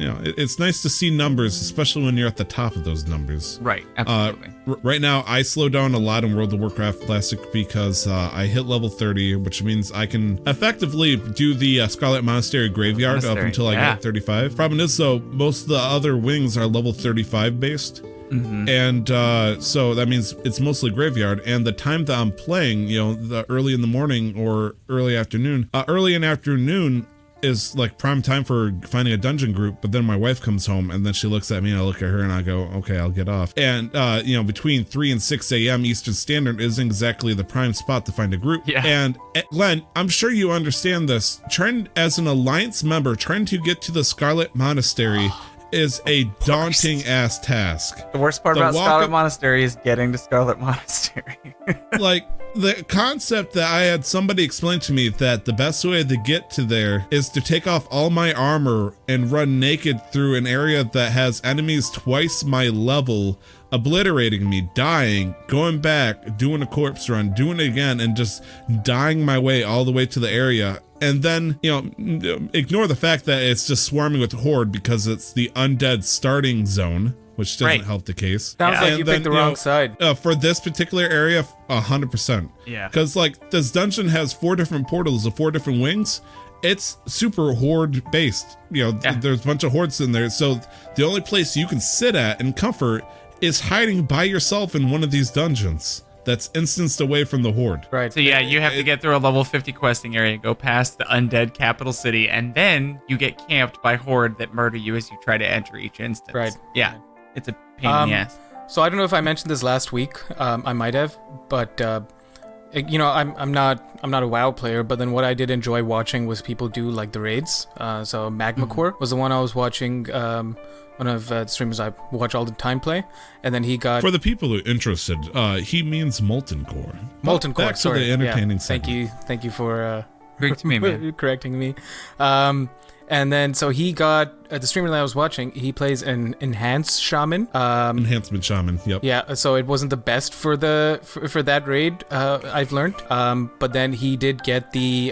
it's nice to see numbers, especially when you're at the top of those numbers. Right, absolutely. Right now, I slow down a lot in World of Warcraft Classic because I hit level 30, which means I can effectively do the Scarlet Monastery Graveyard up until I get 35. Problem is, though, most of the other wings are level 35 based. Mm-hmm. And so that means it's mostly graveyard, and the time that I'm playing, the early in the morning or early afternoon, early in afternoon is like prime time for finding a dungeon group, but then my wife comes home and then she looks at me and I look at her and I go, okay, I'll get off. And between 3 and 6 a.m. Eastern Standard isn't exactly the prime spot to find a group. Yeah. And Glenn, I'm sure you understand this. Trying as an Alliance member, trying to get to the Scarlet Monastery is a daunting ass task. The worst part about Scarlet Monastery is getting to Scarlet Monastery. Like, the concept that I had somebody explain to me that the best way to get to there is to take off all my armor and run naked through an area that has enemies twice my level, obliterating me, dying, going back, doing a corpse run, doing it again, and just dying my way all the way to the area. And then, ignore the fact that it's just swarming with horde because it's the undead starting zone, which doesn't help the case. Sounds like you picked the wrong side. For this particular area, 100%. Yeah. Because, like, this dungeon has 4 different portals of 4 different wings. It's super horde based. There's a bunch of hordes in there. So the only place you can sit at in comfort is hiding by yourself in one of these dungeons that's instanced away from the horde. Right. So yeah, you have to get through a level 50 questing area, go past the undead capital city, and then you get camped by horde that murder you as you try to enter each instance. Right. Yeah. It's a pain in the ass. So I don't know if I mentioned this last week. I might have, but I'm not a WoW player. But then what I did enjoy watching was people do like the raids. So Magma Core was the one I was watching. One of the streamers I watch all the time play, and then he got. For the people who are interested, he means Molten Core. Molten Core. Back to the entertaining segment. Thank you for correcting me. And then, so he got, the streamer that I was watching, he plays an enhanced shaman. Enhancement shaman, yep. Yeah, so it wasn't the best for that raid, I've learned. But then he did get the,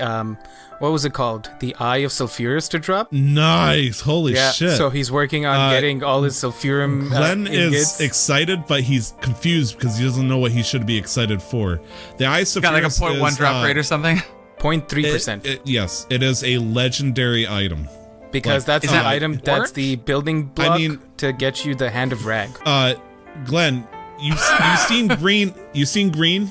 what was it called? The Eye of Sulfurus to drop. Nice, holy shit. So he's working on getting all his Sulfurum Glenn is excited, but he's confused because he doesn't know what he should be excited for. The Eye of Sulfurus got like a 0.1 drop rate or something? 0.3%. Yes, it is a legendary item. Because that's the item, that's the building block to get you the Hand of Rag. Glenn, you've seen green, you've seen blue,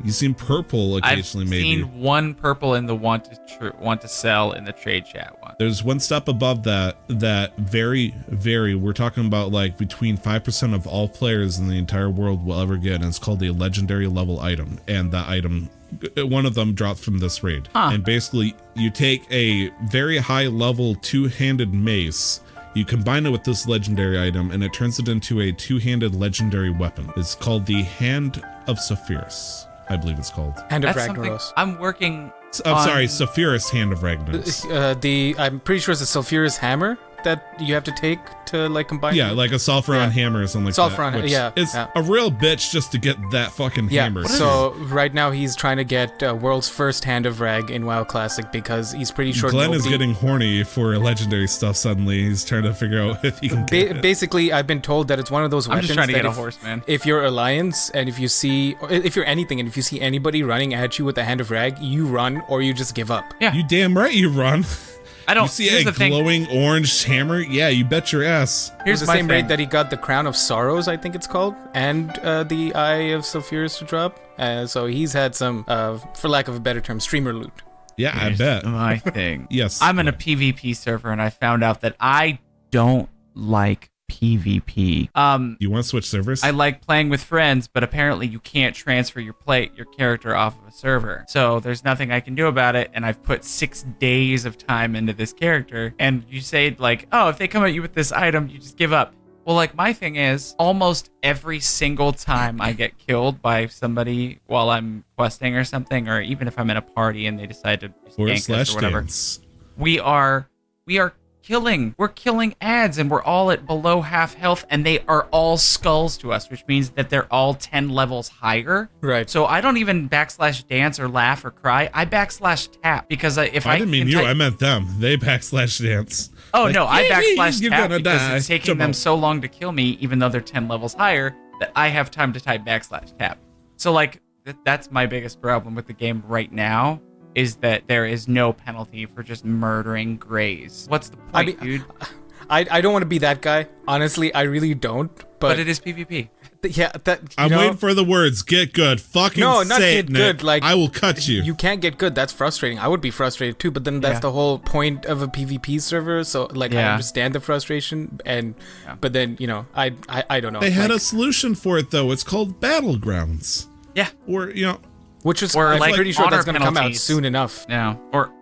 you've seen purple occasionally. I've seen one purple in the want to sell in the trade chat one. There's one step above that we're talking about like between 5% of all players in the entire world will ever get, and it's called a legendary level item, and that item, one of them dropped from this raid. And basically you take a very high level two-handed mace, you combine it with this legendary item, and it turns it into a two-handed legendary weapon. It's called the Hand of Subverse, I believe it's called. Hand of Ragnaros. I'm working. Subverse Hand of Ragnaros. I'm pretty sure it's a sulfurous hammer that you have to take to like combine. Yeah, like a sulfuron hammer or something like that. It's a real bitch just to get that fucking hammer. So right now he's trying to get world's first Hand of Rag in WoW Classic because he's pretty sure Glenn is getting horny for legendary stuff suddenly. He's trying to figure out if he can get basically, I've been told that it's one of those weapons. I'm just trying to get a horse, man. If you're Alliance and if you're anything and if you see anybody running at you with a Hand of Rag, you run or you just give up. Yeah. You damn right you run. I don't You see a glowing orange hammer? Yeah, you bet your ass. Here's the same raid that he got the Crown of Sorrows, I think it's called, and the Eye of Sulfurous to drop. So he's had some, for lack of a better term, streamer loot. Yeah, I bet. My thing. Yes. I'm in a PvP server and I found out that I don't like PvP. You want to switch servers? I like playing with friends, but apparently you can't transfer your character off of a server. So there's nothing I can do about it, and I've put 6 days of time into this character, and you say like, oh, if they come at you with this item, you just give up. Well, like, my thing is, almost every single time I get killed by somebody while I'm questing or something, or even if I'm in a party and they decide to gank us or whatever, we're killing ads, and we're all at below half health, and they are all skulls to us, which means that they're all 10 levels higher. Right. So I don't even /dance or laugh or cry. I /tap because if I didn't mean you, I meant them. They /dance. Oh, like, no, I /tap because die. it's taking them so long to kill me, even though they're 10 levels higher, that I have time to type /tap. So, like, that's my biggest problem with the game right now, is that there is no penalty for just murdering greys. What's the point, dude? I don't want to be that guy. Honestly, I really don't. But it is PvP. Yeah, I'm waiting for the words. Get good. Fucking no, not say get it, Nick. good. Like, I will cut you. You can't get good. That's frustrating. I would be frustrated too. But then that's the whole point of a PvP server. So like, I understand the frustration. But then I don't know. They had a solution for it though. It's called Battlegrounds. Yeah. Or which is, or I'm like pretty sure that's going to come out penalties. soon enough. Yeah. Or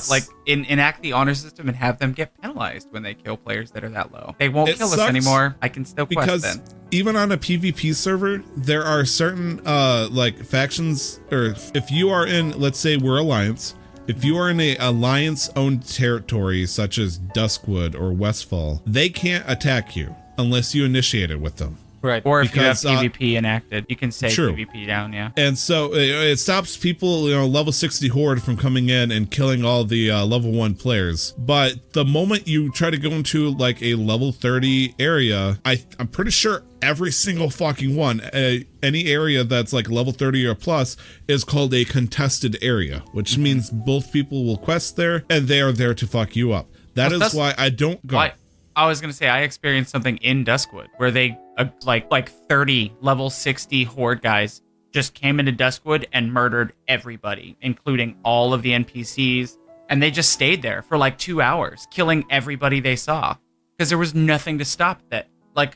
like enact the honor system and have them get penalized when they kill players that are that low. They won't kill us anymore. I can still quest then. Even on a PvP server, there are certain like factions, or if you are in, let's say we're Alliance, if you are in a Alliance-owned territory such as Duskwood or Westfall, they can't attack you unless you initiate it with them. Right. Or if you have PvP enacted, you can say PvP down, yeah. And so it stops people, level 60 horde from coming in and killing all the level 1 players. But the moment you try to go into like a level 30 area, I'm pretty sure every single fucking one, any area that's like level 30 or plus, is called a contested area, which means both people will quest there and they are there to fuck you up. That is why I don't go. I was going to say, I experienced something in Duskwood where they, like 30 level 60 horde guys just came into Duskwood and murdered everybody, including all of the NPCs. And they just stayed there for like 2 hours, killing everybody they saw. Because there was nothing to stop that. Like,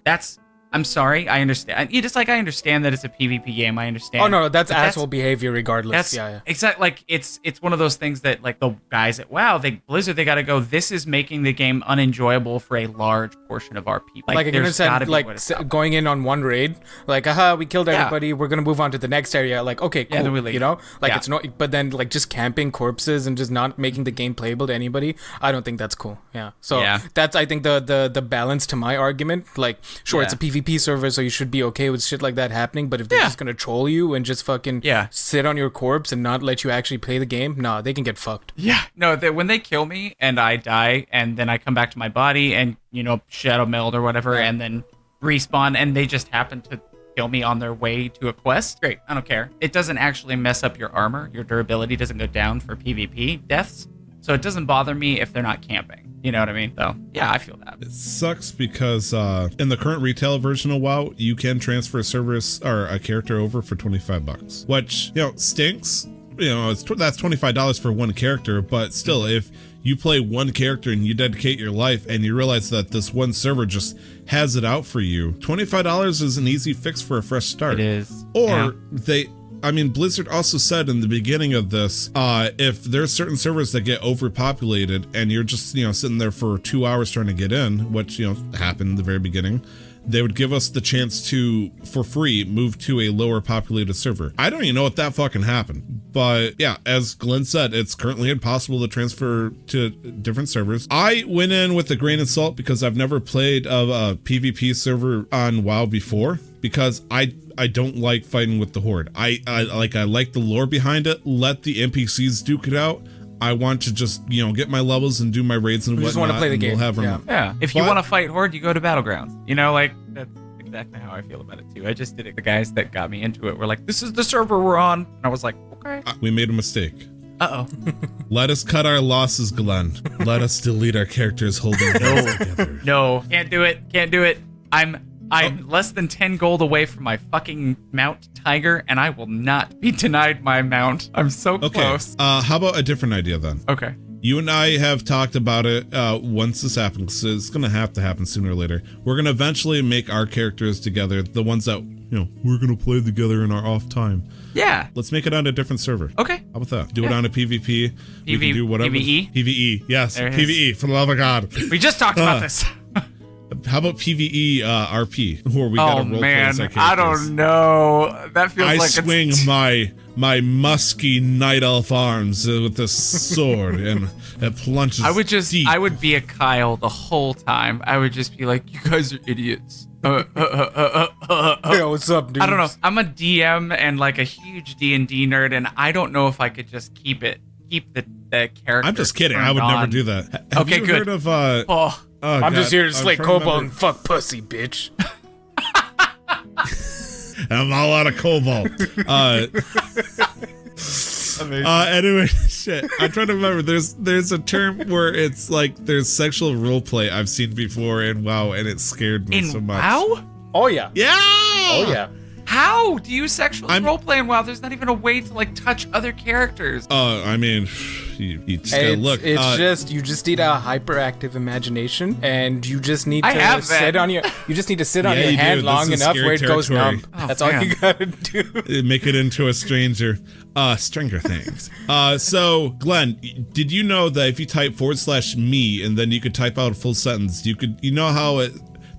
I'm sorry, I understand. I understand that it's a PvP game. I understand. Oh no, that's asshole behavior regardless. Yeah. Exactly. Like it's one of those things that like the guys at WoW, Blizzard, they got to go. This is making the game unenjoyable for a large portion of our people. Like I can understand, like going in on one raid, like we killed everybody. We're gonna move on to the next area. Like okay, cool. Then we leave. It's not. But then like just camping corpses and just not making the game playable to anybody. I don't think that's cool. Yeah. So that's I think the balance to my argument. Like sure, it's a PvP server, so you should be okay with shit like that happening, but if they're just gonna troll you and just fucking sit on your corpse and not let you actually play the game, nah, they can get fucked. No, when they kill me and I die and then I come back to my body and shadow meld or whatever and then respawn and they just happen to kill me on their way to a quest, great, I don't care. It doesn't actually mess up your armor. Your durability doesn't go down for PvP deaths, so it doesn't bother me if they're not camping. You know what I mean? So yeah, I feel that. It sucks because in the current retail version of WoW, you can transfer a service or a character over for $25, which, you know, stinks. You know, that's $25 for one character, but still, if you play one character and you dedicate your life and you realize that this one server just has it out for you, $25 is an easy fix for a fresh start. It is. Or Blizzard also said in the beginning of this, if there's certain servers that get overpopulated and you're just, you know, sitting there for 2 hours trying to get in, which, you know, happened in the very beginning, they would give us the chance to, for free, move to a lower populated server. I don't even know what that fucking happened. But yeah, as Glenn said, it's currently impossible to transfer to different servers. I went in with a grain of salt because I've never played a PvP server on WoW before, because I don't like fighting with the Horde. I like the lore behind it. Let the NPCs duke it out. I want to just, you know, get my levels and do my raids and whatnot. Just want to play the game. Yeah. If you want to fight Horde, you go to Battlegrounds. You know, like, that's exactly how I feel about it too. I just did it. The guys that got me into it were like, "This is the server we're on," and I was like, "Okay." We made a mistake. Uh-oh. Let us cut our losses, Glenn. Let us delete our characters holding hands together. No, can't do it. Can't do it. I'm less than 10 gold away from my fucking mount Tiger, and I will not be denied my mount. I'm so close. How about a different idea then? Okay. You and I have talked about it once this happens, so it's going to have to happen sooner or later. We're going to eventually make our characters together, the ones that, you know, we're going to play together in our off time. Yeah. Let's make it on a different server. Okay. How about that? Do it on a PvP. We can do whatever. PvE? PvE, yes. There it PvE, is. for the love of God. We just talked about this. How about PvE RP, where we gotta role play as our characters? I don't know. That feels I like swing my musky night elf arms with this sword and it plunges deep. I would be a Kyle the whole time. I would just be like, "You guys are idiots." Yo, what's up, dude? I don't know. I'm a DM and like a huge D&D nerd, and I don't know if I could just keep the character. I'm just kidding. I would never do that. Have you heard of I'm God, just here to slay trying to kobold remember. and fuck pussy, bitch. I'm all out of cobalt. Anyway, shit. I'm trying to remember. There's a term where it's like there's sexual roleplay I've seen before in WoW, and it scared me so much. WoW? Oh yeah. Yeah. Oh yeah. How do you sexually roleplay in WoW? There's not even a way to like touch other characters. I mean, you just gotta look. It's you just need a hyperactive imagination, and you just need to sit on your hand long enough where it goes numb. That's all you gotta do. Make it into a Stranger Things. So Glenn, did you know that if you type /me and then you could type out a full sentence, you know how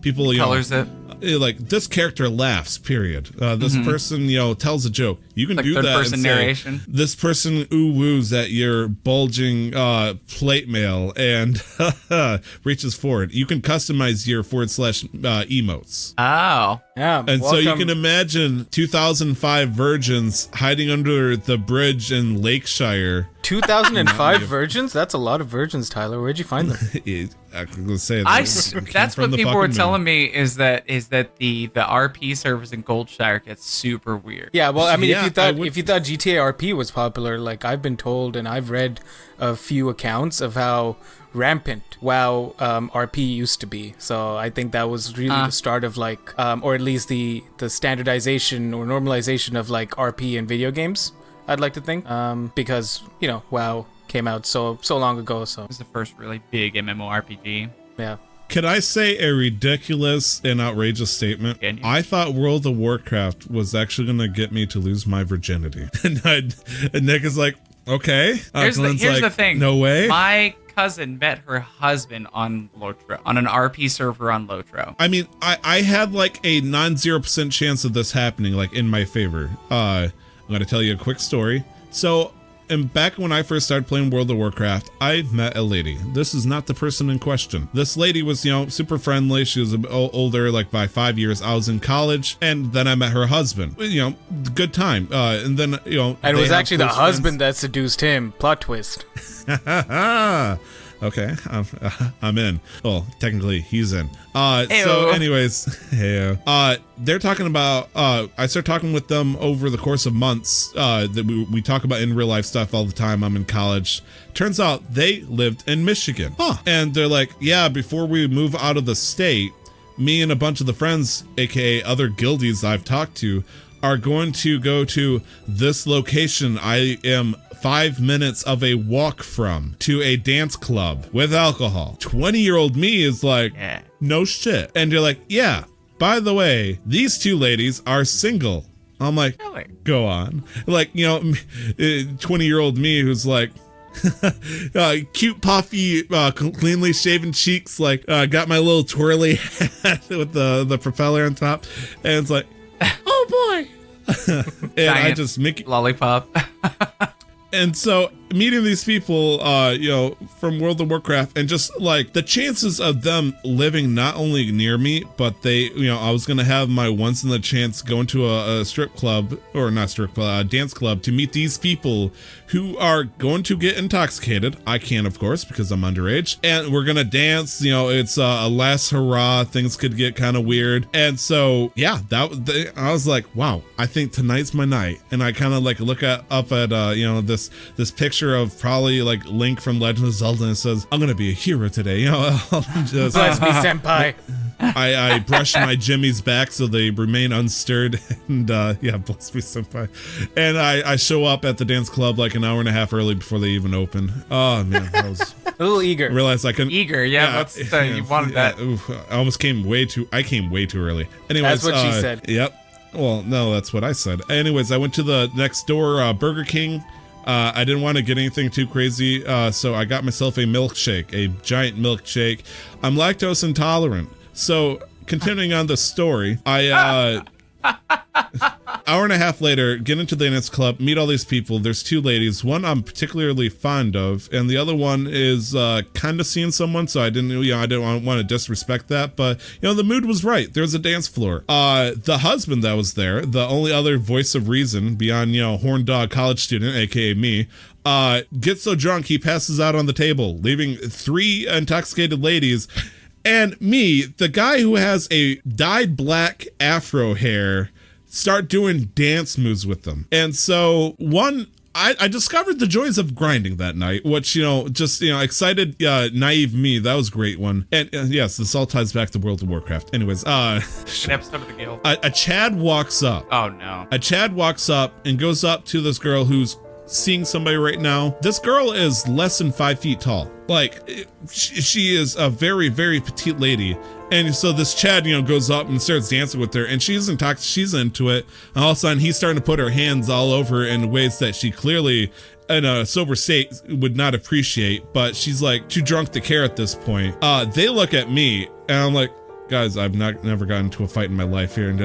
people colors it. Like, this character laughs, period. This person, tells a joke. You can like do that person and say, narration. this person ooh-woos at your bulging plate mail and reaches forward. You can customize your / emotes. Oh. Yeah. And so you can imagine 2005 virgins hiding under the bridge in Lakeshire. 2005 virgins? That's a lot of virgins, Tyler. Where'd you find them? That's what people were telling me is that the RP servers in Goldshire get super weird. Yeah, well, I mean, if you thought GTA RP was popular, like I've been told and I've read a few accounts of how rampant WoW RP used to be. So I think that was really the start of like, or at least the standardization or normalization of like RP in video games. I'd like to think, because WoW came out so long ago. So it was the first really big MMORPG. Yeah. Can I say a ridiculous and outrageous statement? I thought World of Warcraft was actually going to get me to lose my virginity. And Nick is like, okay. Here's the thing. No way. My cousin met her husband on Lotro, on an RP server on Lotro. I mean, I had like a non-0% chance of this happening, like in my favor. I'm going to tell you a quick story. So, and back when I first started playing World of Warcraft, I met a lady. This is not the person in question. This lady was, super friendly. She was older, like by 5 years. I was in college, and then I met her husband. Good time. And then, and it was actually the husband that seduced him. Plot twist. Okay, I'm in. Well, technically he's in. So anyways, they're talking about, I start talking with them over the course of months, that we talk about in real life stuff all the time. I'm in college. Turns out they lived in Michigan. And they're like, yeah, before we move out of the state, me and a bunch of the friends, aka other guildies I've talked to, are going to go to this location I am 5 minutes of a walk from, to a dance club with alcohol. 20-year-old me is like, no shit. And you're like, yeah, by the way, these two ladies are single. I'm like, go on. Like, 20-year-old me who's like, cute, puffy, cleanly shaven cheeks, like, got my little twirly hat with the propeller on top. And it's like, oh boy. And I just make lollipop. And so meeting these people, from World of Warcraft, and just like the chances of them living not only near me, but they, I was going to have my once in the chance going to a strip club, or not strip club, a dance club, to meet these people who are going to get intoxicated. I can, of course, because I'm underage, and we're going to dance. It's a last hurrah. Things could get kind of weird. And so, yeah, I was like, wow, I think tonight's my night. And I kind of like look up at, this picture of probably like Link from Legend of Zelda, and it says, I'm gonna be a hero today. Just, bless me, senpai. I brush my jimmies back so they remain unstirred, and bless me, senpai. And I show up at the dance club like an hour and a half early before they even open. Oh man, I was a little eager. I realized I couldn't. Eager, you wanted that. I almost came way too early. Anyways, that's what she said. Yep. Well, no, that's what I said. Anyways, I went to the next door Burger King. I didn't want to get anything too crazy, so I got myself a milkshake, a giant milkshake. I'm lactose intolerant. So, continuing on the story, I, hour and a half later, get into the dance club, meet all these people. There's two ladies. One I'm particularly fond of, and the other one is kind of seeing someone, so I didn't want to disrespect that, but, the mood was right. There's a dance floor. The husband that was there, the only other voice of reason beyond, horn dog college student, aka me, gets so drunk he passes out on the table, leaving 3 intoxicated ladies. And me, the guy who has a dyed black afro hair, start doing dance moves with them. And so I discovered the joys of grinding that night, which, excited, naive me, that was a great one. And yes, this all ties back to World of Warcraft. Anyways, an episode of the guild. A Chad walks up. Oh no. A Chad walks up and goes up to this girl who's seeing somebody right now. This girl is less than 5 feet tall. Like, she is a very, very petite lady. And so this Chad, goes up and starts dancing with her, and she's into it. And all of a sudden, he's starting to put her hands all over her in ways that she clearly, in a sober state, would not appreciate. But she's like too drunk to care at this point. They look at me, and I'm like, guys, I've never gotten into a fight in my life here. And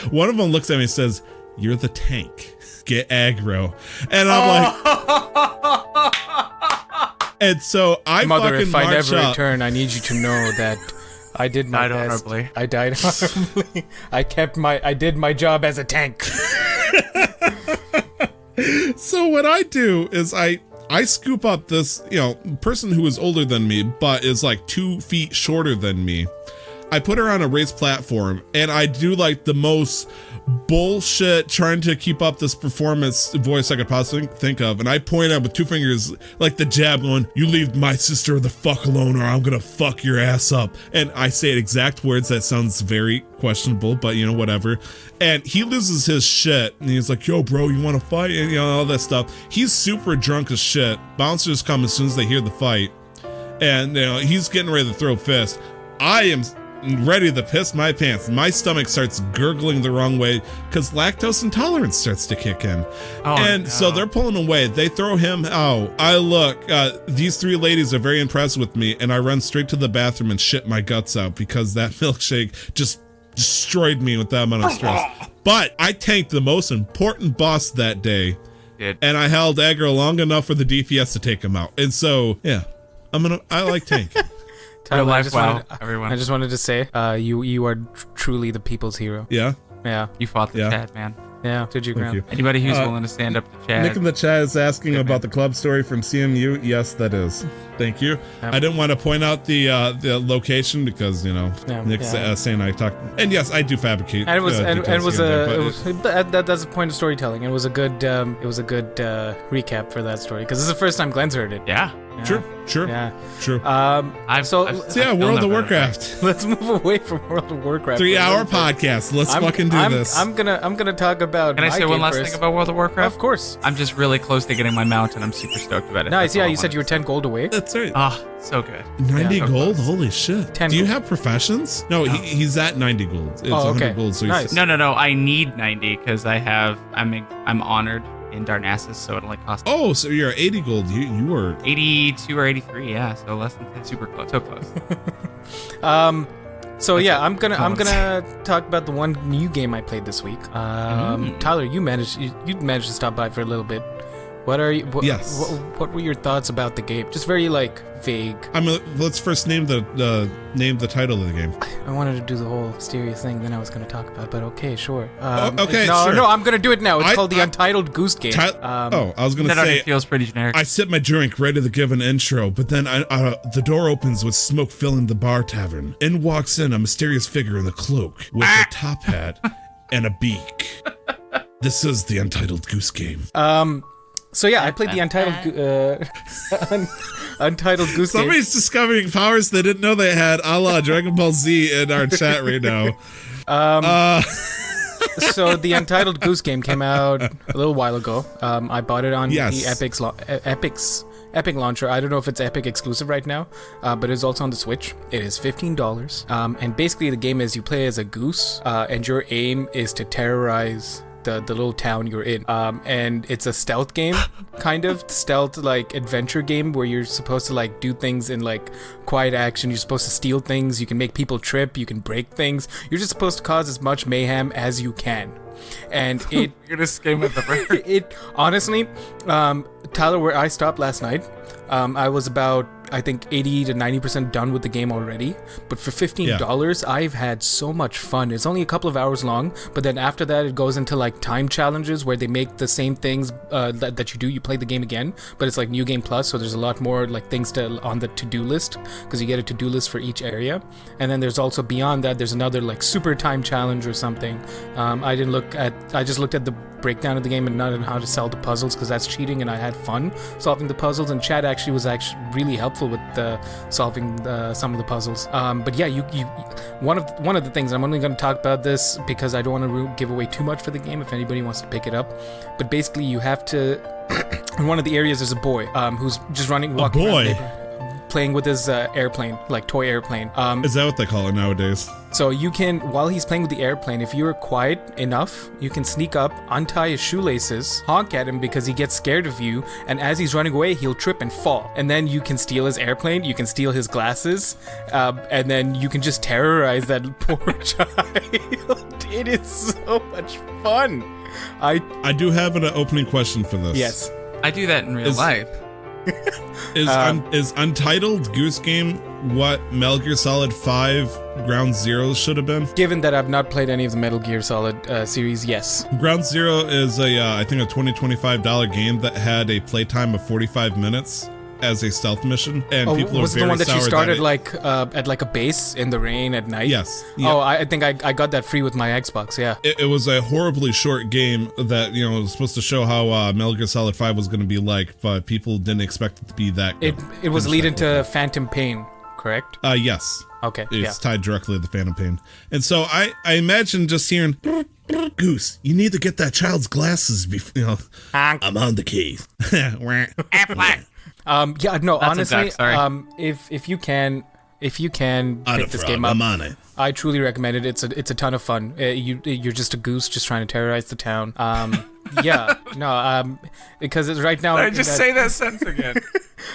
one of them looks at me and says, "You're the tank. Get aggro." And I'm like, and so I Mother, fucking if I march never up. return, I need you to know that I did my best. Honorably. I died honorably. I did my job as a tank. So what I do is I scoop up this, person who is older than me, but is like 2 feet shorter than me. I put her on a raised platform, and I do like the most bullshit trying to keep up this performance voice I could possibly think of, and I point out with 2 fingers like the jab going, "You leave my sister the fuck alone or I'm gonna fuck your ass up." And I say it exact words that sounds very questionable, but whatever. And he loses his shit, and he's like, "Yo bro, you wanna fight?" And all that stuff. He's super drunk as shit. Bouncers come as soon as they hear the fight, and he's getting ready to throw fists. I am ready to piss my pants. My stomach starts gurgling the wrong way because lactose intolerance starts to kick in. So they're pulling away. They throw him out. I look, these 3 ladies are very impressed with me, and I run straight to the bathroom and shit my guts out because that milkshake just destroyed me with that amount of stress. But I tanked the most important boss that day, and I held aggro long enough for the DPS to take him out. And so, yeah, I like tank. Tyler, everyone. I just wanted to say, you are truly the people's hero. Yeah? Yeah. You fought the Chad, man. Yeah, did you, Graham? Anybody who's willing to stand up to Chad. Nick in the chat is asking about the club story from CMU. Yes, that is. Thank you. Yep. I didn't want to point out the location because Nick's saying I talked. And yes, I do fabricate. And that's a point of storytelling. It was a good recap for that story because this is the first time Glenn's heard it. Yeah. True. Yeah. True. World of Warcraft. Let's move away from World of Warcraft. 3-hour podcast. Let's fucking do this. I'm gonna talk about. Can I say one last thing about World of Warcraft? Of course. I'm just really close to getting my mount, and I'm super stoked about it. Nice. Yeah, you said you were 10 gold away. That's right. So good. 90 Yeah. gold? Holy shit. 10 do you gold. have professions? No, he's at 90 gold. It's 100 gold. So Nice. he's No. I need 90 because I'm honored in Darnassus, so it only costs. Oh, so you're at 80 gold. You were 82 or 83, yeah. So less than 10, super close, so close. So yeah, I'm gonna talk about the one new game I played this week. Tyler, you managed to stop by for a little bit. What were your thoughts about the game? Just very vague. Let's first name the title of the game. I wanted to do the whole mysterious thing, then I was going to talk about it, but okay, sure. Okay, no, sure. No, I'm going to do it now. It's called the Untitled Goose Game. I was going to That already say, feels pretty generic. I sip my drink ready to give an intro, but then the door opens with smoke filling the bar tavern. In walks in a mysterious figure in a cloak with a top hat and a beak. This is the Untitled Goose Game. So yeah, I played the Untitled Goose Game. Somebody's discovering powers they didn't know they had, a la Dragon Ball Z in our chat right now. So the Untitled Goose Game came out a little while ago. I bought it on the Epic launcher. I don't know if it's Epic exclusive right now, but it's also on the Switch. It is $15. And basically the game is you play as a goose, and your aim is to terrorize the little town you're in. And it's a stealth game, kind of stealth adventure game where you're supposed to do things in quiet action. You're supposed to steal things, you can make people trip, you can break things. You're just supposed to cause as much mayhem as you can. And it Weirdest game I've ever heard. it honestly, Tyler, where I stopped last night, I was about, I think, 80 to 90% done with the game already. But for $15, I've had so much fun. It's only a couple of hours long, but then after that, it goes into time challenges where they make the same things that you do. You play the game again, but it's New Game Plus, so there's a lot more things on the to-do list because you get a to-do list for each area. And then there's also beyond that, there's another super time challenge or something. I just looked at the breakdown of the game and not on how to solve the puzzles because that's cheating, and I had fun solving the puzzles, and Chad was really helpful with solving some of the puzzles. But yeah, one of the things, I'm only going to talk about this because I don't want to give away too much for the game if anybody wants to pick it up, but basically you have to in one of the areas there's a boy who's just walking around playing with his airplane, toy airplane. Is that what they call it nowadays? So you can, while he's playing with the airplane, if you're quiet enough, you can sneak up, untie his shoelaces, honk at him because he gets scared of you, and as he's running away, he'll trip and fall. And then you can steal his airplane, you can steal his glasses, and then you can just terrorize that poor child. It is so much fun. I do have an opening question for this. Yes. I do that in real life. Is Untitled Goose Game what Metal Gear Solid 5 Ground Zero should have been? Given that I've not played any of the Metal Gear Solid series, yes. Ground Zero is I think a $25 game that had a playtime of 45 minutes as a stealth mission, and people was are it the one very that you sour started that at a base in the rain at night? Yes. Oh, I think I got that free with my Xbox. Yeah. It was a horribly short game that was supposed to show how Metal Gear Solid 5 was going to be but people didn't expect it to be that good. It was leading to Phantom Pain, correct? Yes. Okay. It's tied directly to the Phantom Pain, and so I imagine just hearing, Goose, you need to get that child's glasses before. I'm on the case. Yeah, no, That's honestly, if if you can pick this game up, I'm on it. I truly recommend it. It's a ton of fun. You're just a goose just trying to terrorize the town. Yeah, no, because it's right now. Say that sentence again.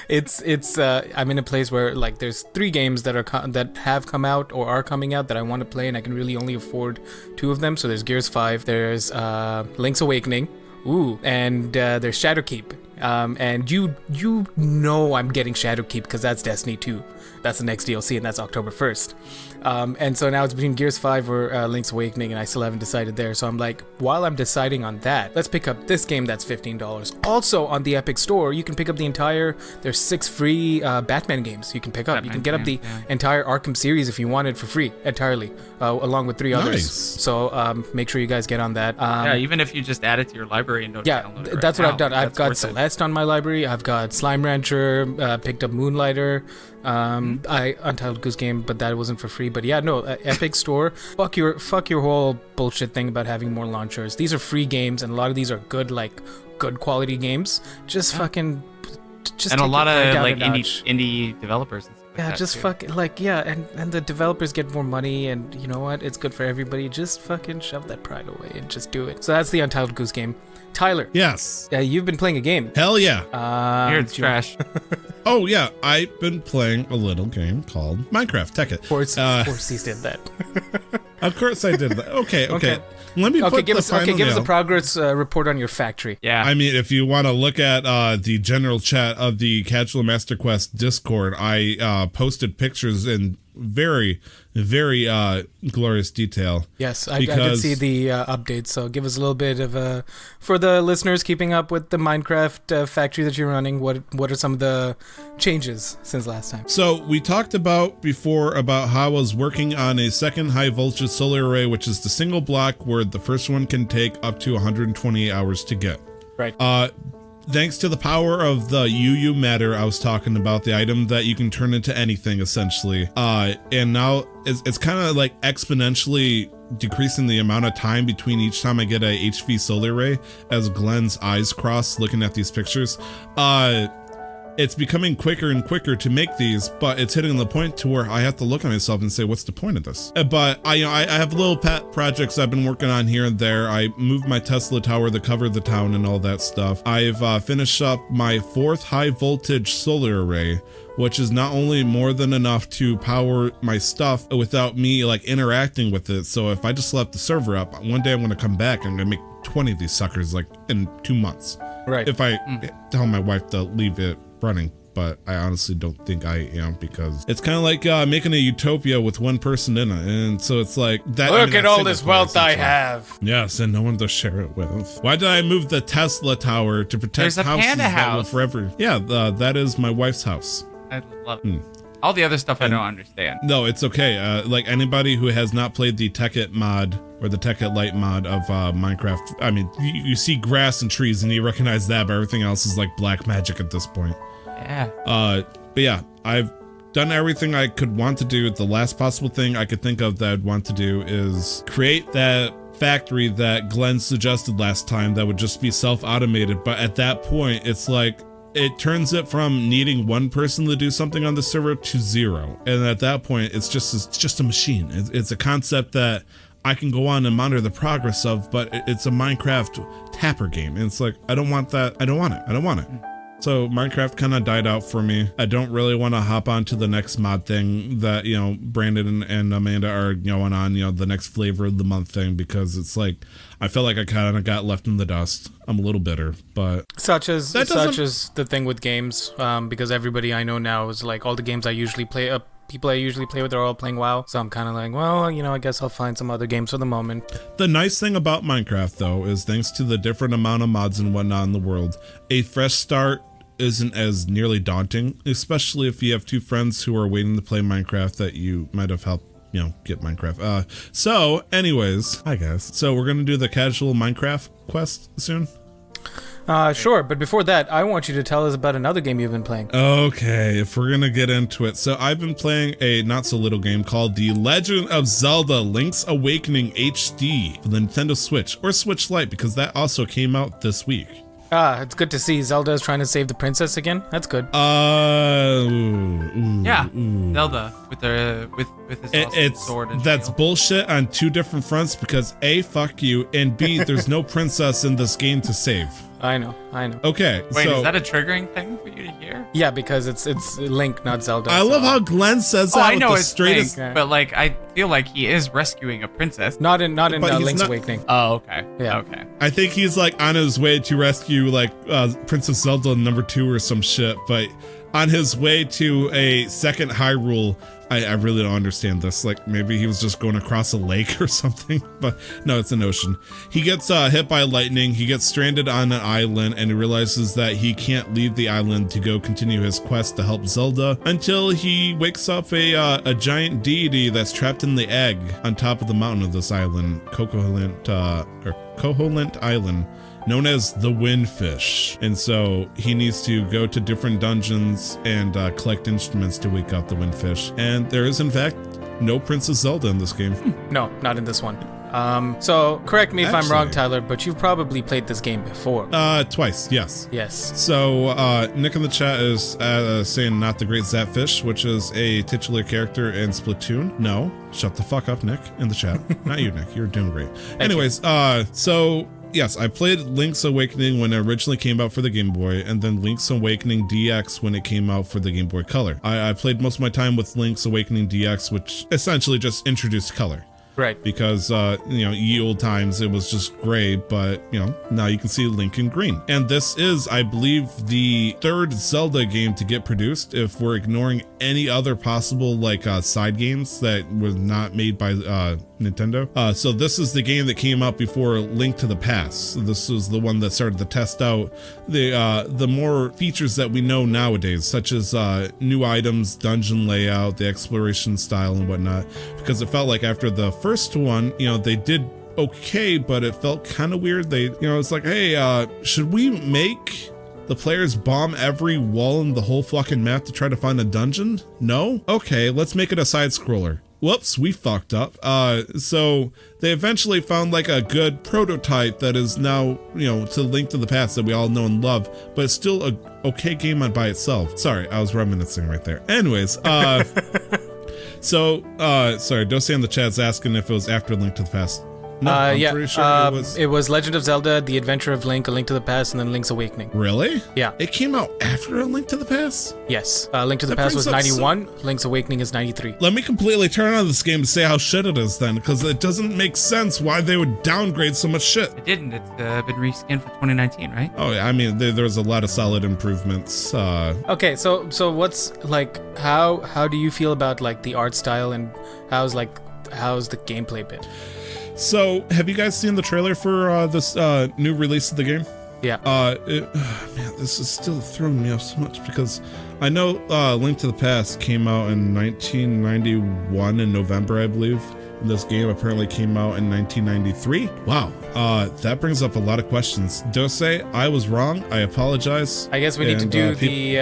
It's I'm in a place where there's 3 games that have come out or are coming out that I want to play, and I can really only afford 2 of them. So there's Gears 5, there's Link's Awakening, and there's Shadowkeep. And you know I'm getting Shadowkeep because that's Destiny 2. That's the next DLC, and that's October 1st. And so now it's between Gears 5 or Link's Awakening, and I still haven't decided there. So I'm like, while I'm deciding on that, let's pick up this game that's $15. Also on the Epic Store, you can pick up there's 6 free Batman games you can pick up. You can get up the entire Arkham series if you want it for free entirely, along with 3 others. Nice. So make sure you guys get on that. Yeah, even if you just add it to your library and don't download it right that's what now, I've done. I've got worth it. Celeste on my library. I've got Slime Rancher, picked up Moonlighter, Untitled Goose Game, but that wasn't for free. But yeah, no, Epic Store. Fuck your whole bullshit thing about having more launchers. These are free games, and a lot of these are good quality games. Just fucking, just and a take lot it of down a like notch. indie developers and stuff like Yeah, that just too. fucking and the developers get more money, and you know what? It's good for everybody. Just fucking shove that pride away and just do it. So that's the Untitled Goose Game. Tyler. Yes. You've been playing a game. Hell yeah. Here it's trash. Oh yeah, I've been playing a little game called Minecraft Tekkit. Of course he did that. Of course I did that. Okay. Let me put give the us final give us a nail. progress report on your factory. Yeah. I mean, if you want to look at the general chat of the Casual Master Quest Discord, I posted pictures in very, very glorious detail. Yes, I did see the updates. So give us a little bit of for the listeners keeping up with the Minecraft factory that you're running. What are some of the changes since last time? So we talked about before about how I was working on a second high voltage solar array, which is the single block where the first one can take up to 128 hours to get. Right. Thanks to the power of the UU matter I was talking about, the item that you can turn into anything essentially. And now it's kind of like exponentially decreasing the amount of time between each time I get a HV solar array as Glenn's eyes cross looking at these pictures. It's becoming quicker and quicker to make these, but it's hitting the point to where I have to look at myself and say, what's the point of this? But I have little pet projects I've been working on here and there. I moved my Tesla tower to cover the town and all that stuff. I've finished up my 4th high voltage solar array, which is not only more than enough to power my stuff without me like interacting with it. So if I just left the server up, one day I'm going to come back and I'm going to make 20 of these suckers like in 2 months. Right. If I tell my wife to leave it running, but I honestly don't think I am, because it's kind of like making a utopia with one person in it, and so it's like that. Look at all this wealth I have. Yes, and no one to share it with. Why did I move the Tesla tower to protect There's a houses panda that will house. forever? Yeah, that is my wife's house. I love it. All the other stuff I don't understand. No, it's okay. Like anybody who has not played the Tekkit mod or the Tekkit Lite mod of Minecraft, I mean, you see grass and trees and you recognize that, but everything else is like black magic at this point. Yeah. But yeah, I've done everything I could want to do. The last possible thing I could think of that I'd want to do is create that factory that Glenn suggested last time that would just be self-automated. But at that point, it's like, it turns it from needing one person to do something on the server to 0. And at that point, it's just a machine. It's a concept that I can go on and monitor the progress of, but it's a Minecraft tapper game. And it's like, I don't want that. I don't want it. So Minecraft kind of died out for me. I don't really want to hop on to the next mod thing that, Brandon and Amanda are going on, the next flavor of the month thing, because it's like, I feel like I kind of got left in the dust. I'm a little bitter, but such as the thing with games, because everybody I know now is like, all the games I usually play, people I usually play with are all playing WoW. So I'm kind of like, well, I guess I'll find some other games for the moment. The nice thing about Minecraft, though, is thanks to the different amount of mods and whatnot in the world, a fresh start isn't as nearly daunting, especially if you have 2 friends who are waiting to play Minecraft that you might have helped, get Minecraft. So anyways, I guess. So we're going to do the casual Minecraft quest soon? Sure, but before that, I want you to tell us about another game you've been playing. Okay, if we're gonna get into it. So I've been playing a not so little game called The Legend of Zelda Link's Awakening HD for the Nintendo Switch, or Switch Lite, because that also came out this week. It's good to see Zelda is trying to save the princess again. That's good. Zelda with his awesome sword and that's shield. bullshit on 2 different fronts, because A, fuck you, and B, there's no princess in this game to save. I know. Okay. Wait, so, is that a triggering thing for you to hear? Yeah, because it's Link, not Zelda. I love how Glenn says that. I know with the it's straightest. Link, but like I feel like he is rescuing a princess. Not in But he's Link's not- Awakening. Oh, okay. Yeah. Okay. I think he's like on his way to rescue like Princess Zelda #2 or some shit, but on his way to a second Hyrule. I really don't understand this. Like maybe he was just going across a lake or something, but no, it's an ocean. He gets hit by lightning. He gets stranded on an island and he realizes that he can't leave the island to go continue his quest to help Zelda until he wakes up a giant deity that's trapped in the egg on top of the mountain of this island, Koholint Island, known as the Windfish. And so he needs to go to different dungeons and collect instruments to wake up the Windfish. And there is, in fact, no Princess Zelda in this game. No, not in this one. So correct me if I'm wrong, Actually- Tyler, but you've probably played this game before. Twice, yes. Yes. So Nick in the chat is saying not the great Zapfish, which is a titular character in Splatoon. No, shut the fuck up, Nick, in the chat. Not you, Nick. You're doing great. Anyways, so yes, I played Link's Awakening when it originally came out for the Game Boy, and then Link's Awakening DX when it came out for the Game Boy Color. I played most of my time with Link's Awakening DX, which essentially just introduced color. Right. Because, ye old times, it was just gray, but, now you can see Link in green. And this is, I believe, the third Zelda game to get produced, if we're ignoring any other possible, side games that were not made by Nintendo. So this is the game that came out before Link to the Past. This was the one that started to test out the more features that we know nowadays, such as new items, dungeon layout, the exploration style, and whatnot. Because it felt like after the first one, they did okay, but it felt kind of weird. They, it's like, hey, should we make the players bomb every wall in the whole fucking map to try to find a dungeon? No? Okay, let's make it a side scroller. Whoops, we fucked up. So they eventually found a good prototype that is now, to Link to the Past that we all know and love, but it's still a okay game on by itself. Sorry, I was reminiscing right there. Anyways, so, sorry, Dosey in the chat's asking if it was after Link to the Past. No, I'm pretty sure it was Legend of Zelda, The Adventure of Link, A Link to the Past, and then Link's Awakening. Really? Yeah. It came out after A Link to the Past? Yes. Link to the That Past was brings up 91, Link's Awakening is 93. Let me completely turn on this game to say how shit it is then, because it doesn't make sense why they would downgrade so much shit. It didn't. It's been reskinned for 2019, right? Oh, yeah, I mean, there's a lot of solid improvements. Okay, so what's how do you feel about the art style and how's the gameplay bit? So, have you guys seen the trailer for this new release of the game? Yeah. Man, this is still throwing me off so much because I know Link to the Past came out in 1991 in November, I believe. And this game apparently came out in 1993. Wow. That brings up a lot of questions. Dose, I was wrong. I apologize. I guess we need to do the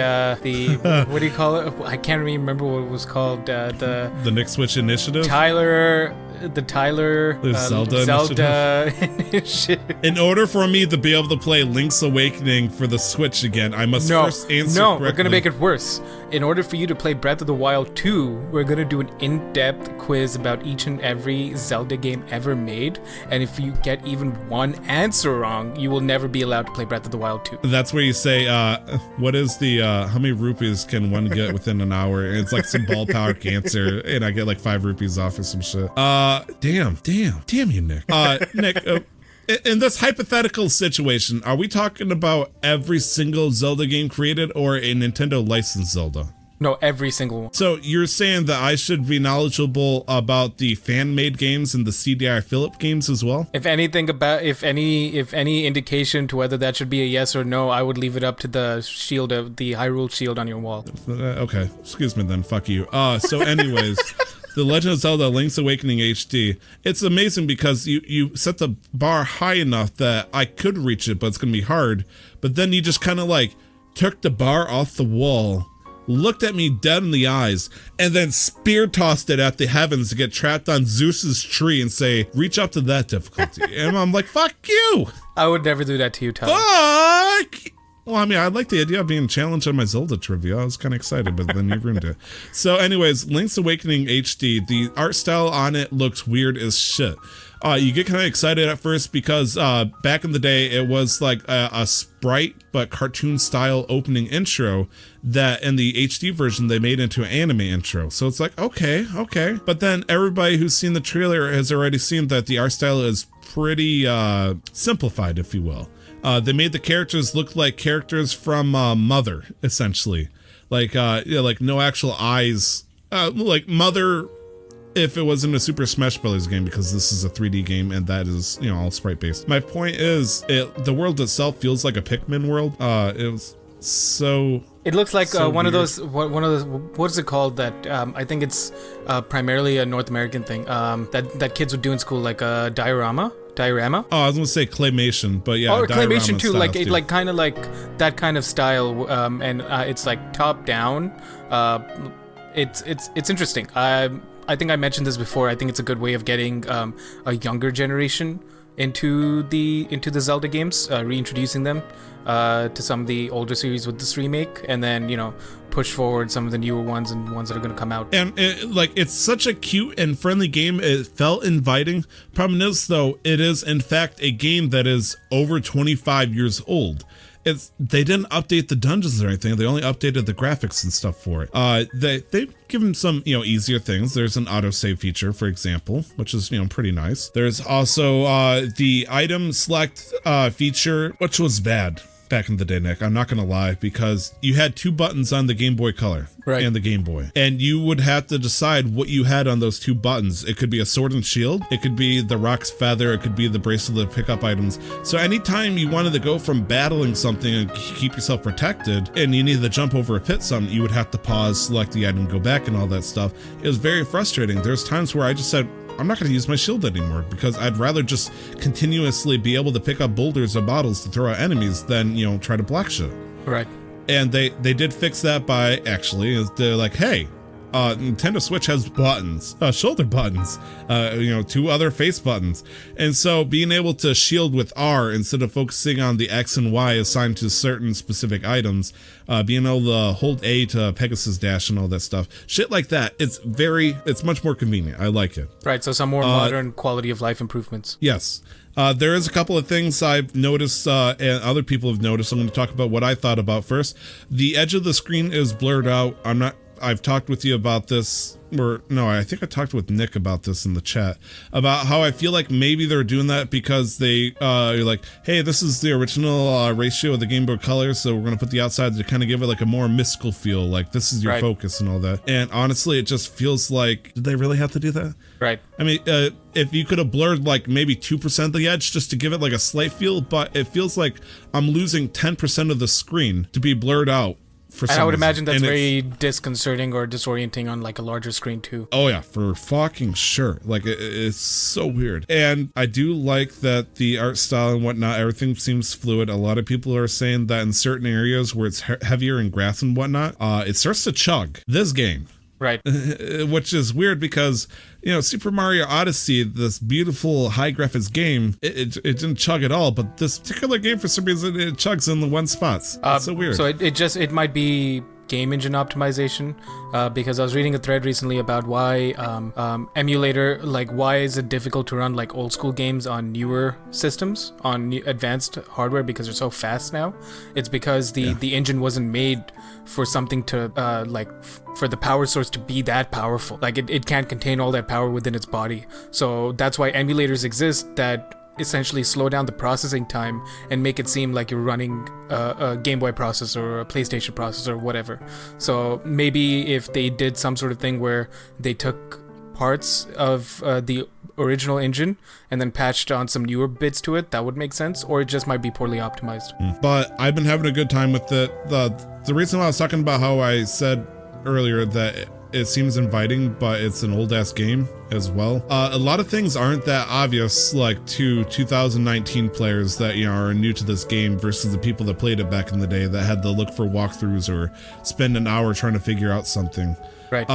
what do you call it? I can't remember what it was called. The Nick Switch Initiative? Zelda initiative. In order for me to be able to play Link's Awakening for the Switch again, I must first answer correctly. We're gonna make it worse. In order for you to play Breath of the Wild 2, we're gonna do an in-depth quiz about each and every Zelda game ever made, and if you get even one answer wrong, you will never be allowed to play Breath of the Wild 2. That's where you say, what is the, how many rupees can one get within an hour? And it's some ball power cancer, and I get 5 rupees off or some shit. Damn you, Nick. Nick, in this hypothetical situation, are we talking about every single Zelda game created or a Nintendo licensed Zelda? No, every single one. So you're saying that I should be knowledgeable about the fan-made games and the CDI Philip games as well? If any indication to whether that should be a yes or no, I would leave it up to the shield of the Hyrule shield on your wall. Okay, excuse me then. Fuck you. So anyways. The Legend of Zelda Link's Awakening HD. It's amazing because you set the bar high enough that I could reach it, but it's going to be hard. But then you just kind of took the bar off the wall, looked at me dead in the eyes, and then spear tossed it at the heavens to get trapped on Zeus's tree and say, reach up to that difficulty. And I'm like, fuck you. I would never do that to you, Tyler. Fuck Well, I mean, I like the idea of being challenged on my Zelda trivia. I was kind of excited, but then you ruined it. So anyways, Link's Awakening HD, the art style on it looks weird as shit. You get kind of excited at first because back in the day, it was like a sprite but cartoon style opening intro that in the HD version they made into an anime intro. So it's like, okay. But then everybody who's seen the trailer has already seen that the art style is pretty simplified, if you will. They made the characters look like characters from Mother, essentially. Like no actual eyes. Like Mother, if it wasn't a Super Smash Bros. Game, because this is a 3D game and that is, all sprite based. My point is, the world itself feels like a Pikmin world. It was so. It looks like so one weird. of those. One of those. What is it called? That I think it's primarily a North American thing. That kids would do in school, like a diorama. Oh, I was gonna say claymation, but yeah, or claymation too, styles, like kind of like that kind of style, and it's like top down. It's interesting. I think I mentioned this before. I think it's a good way of getting a younger generation into the Zelda games, reintroducing them to some of the older series with this remake, and then push forward some of the newer ones and ones that are going to come out. And it's such a cute and friendly game. It felt inviting. Problem is, though, it is in fact a game that is over 25 years old. They didn't update the dungeons or anything. They only updated the graphics and stuff for it. They've given some easier things. There's an autosave feature, for example, which is pretty nice. There's also the item select feature, which was bad back in the day, Nick. I'm not gonna lie, because you had two buttons on the Game Boy Color and the Game Boy, and you would have to decide what you had on those two buttons. It could be a sword and shield, it could be the rock's feather, it could be the bracelet to pick up items. So anytime you wanted to go from battling something and keep yourself protected, and you needed to jump over a pit something, you would have to pause, select the item, go back, and all that stuff. It was very frustrating. There's times where I just said, I'm not going to use my shield anymore, because I'd rather just continuously be able to pick up boulders or bottles to throw at enemies than, try to block shit. Right. And they did fix that by they're like, hey, Nintendo Switch has buttons, shoulder buttons, two other face buttons. And so being able to shield with R instead of focusing on the X and Y assigned to certain specific items, being able to hold A to Pegasus Dash and all that stuff, shit like that, it's much more convenient. I like it. Right, so some more modern quality of life improvements. Yes. There is a couple of things I've noticed and other people have noticed. I'm going to talk about what I thought about first. The edge of the screen is blurred out. I've talked with you about this, or no, I think I talked with Nick about this in the chat, about how I feel like maybe they're doing that because you're like, hey, this is the original ratio of the Game Boy Color, so we're going to put the outside to kind of give it like a more mystical feel, like this is your focus and all that. And honestly, it just feels like, did they really have to do that? Right. I mean, if you could have blurred like maybe 2% of the edge just to give it like a slight feel, but it feels like I'm losing 10% of the screen to be blurred out. And I would imagine that's very disconcerting or disorienting on like a larger screen too. Oh yeah, for fucking sure. Like it's so weird. And I do like that the art style and whatnot, everything seems fluid. A lot of people are saying that in certain areas where it's heavier in grass and whatnot, it starts to chug. This game. Right. Which is weird because, Super Mario Odyssey, this beautiful high graphics game, it didn't chug at all, but this particular game, for some reason, it chugs in the one spots. It's so weird. So it might be game engine optimization, because I was reading a thread recently about why emulator, like why is it difficult to run like old school games on newer systems, on advanced hardware, because they're so fast now. It's because the engine wasn't made for something to for the power source to be that powerful. Like it can't contain all that power within its body. So that's why emulators exist that essentially slow down the processing time and make it seem like you're running a Game Boy processor or a PlayStation processor or whatever. So maybe if they did some sort of thing where they took parts of the original engine and then patched on some newer bits to it, that would make sense, or it just might be poorly optimized. But I've been having a good time with it. The reason why I was talking about how I said earlier that it seems inviting, but it's an old ass game as well. A lot of things aren't that obvious, like to 2019 players that are new to this game versus the people that played it back in the day that had to look for walkthroughs or spend an hour trying to figure out something. Right.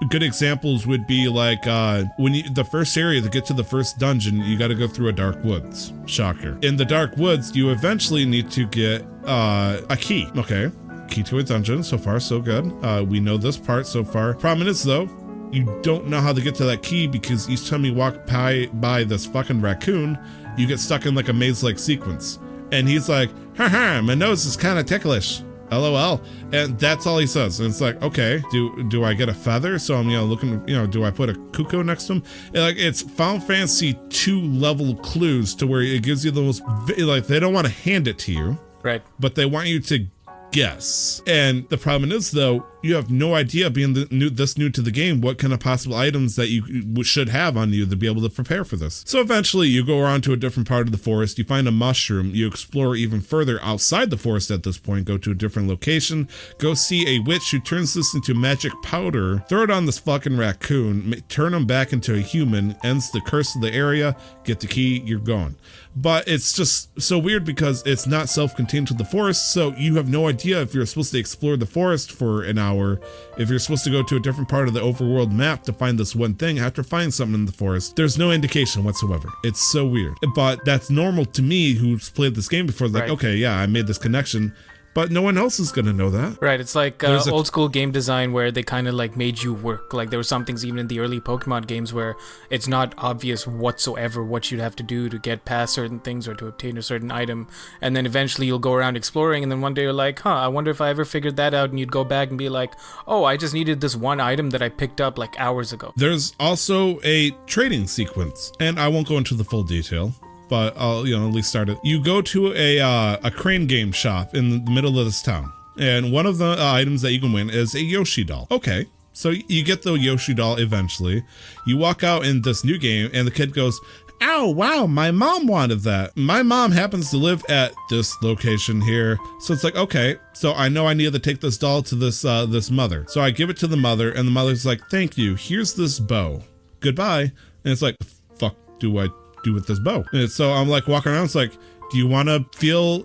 Good examples would be like the first area to get to the first dungeon, you got to go through a dark woods. Shocker. In the dark woods, you eventually need to get a key. Okay. Key to a dungeon. So far, so good. We know this part so far. Problem is, though, you don't know how to get to that key because each time you walk by this fucking raccoon, you get stuck in like a maze-like sequence. And he's like, haha, my nose is kind of ticklish. LOL. And that's all he says. And it's like, okay, do I get a feather? So I'm, looking, do I put a cuckoo next to him? And like, it's Final Fantasy 2 level clues to where it gives you the most, like, they don't want to hand it to you. Right. But they want you to guess. And the problem is, though, you have no idea, being this new to the game, what kind of possible items that you should have on you to be able to prepare for this. So eventually you go around to a different part of the forest, you find a mushroom, you explore even further outside the forest at this point, go to a different location, go see a witch who turns this into magic powder, throw it on this fucking raccoon, turn him back into a human, ends the curse of the area, get the key, you're gone. But it's just so weird because it's not self-contained to the forest, so you have no idea if you're supposed to explore the forest for an hour, if you're supposed to go to a different part of the overworld map to find this one thing after finding something in the forest. There's no indication whatsoever. It's so weird. But that's normal to me who's played this game before. Like, right. Okay, yeah, I made this connection. But no one else is going to know that. Right, it's like old school game design where they kind of like made you work. Like there were some things even in the early Pokemon games where it's not obvious whatsoever what you'd have to do to get past certain things or to obtain a certain item. And then eventually you'll go around exploring and then one day you're like, I wonder if I ever figured that out. And you'd go back and be like, oh, I just needed this one item that I picked up like hours ago. There's also a trading sequence, and I won't go into the full detail, but I'll, at least start it. You go to a crane game shop in the middle of this town, and one of the items that you can win is a Yoshi doll. Okay, so you get the Yoshi doll eventually. You walk out in this new game, and the kid goes, "Oh, wow, my mom wanted that. My mom happens to live at this location here." So it's like, okay, so I know I need to take this doll to this mother. So I give it to the mother, and the mother's like, "Thank you, here's this bow. Goodbye." And it's like, the fuck do I do with this bow? And so I'm like walking around, it's like, do you want to feel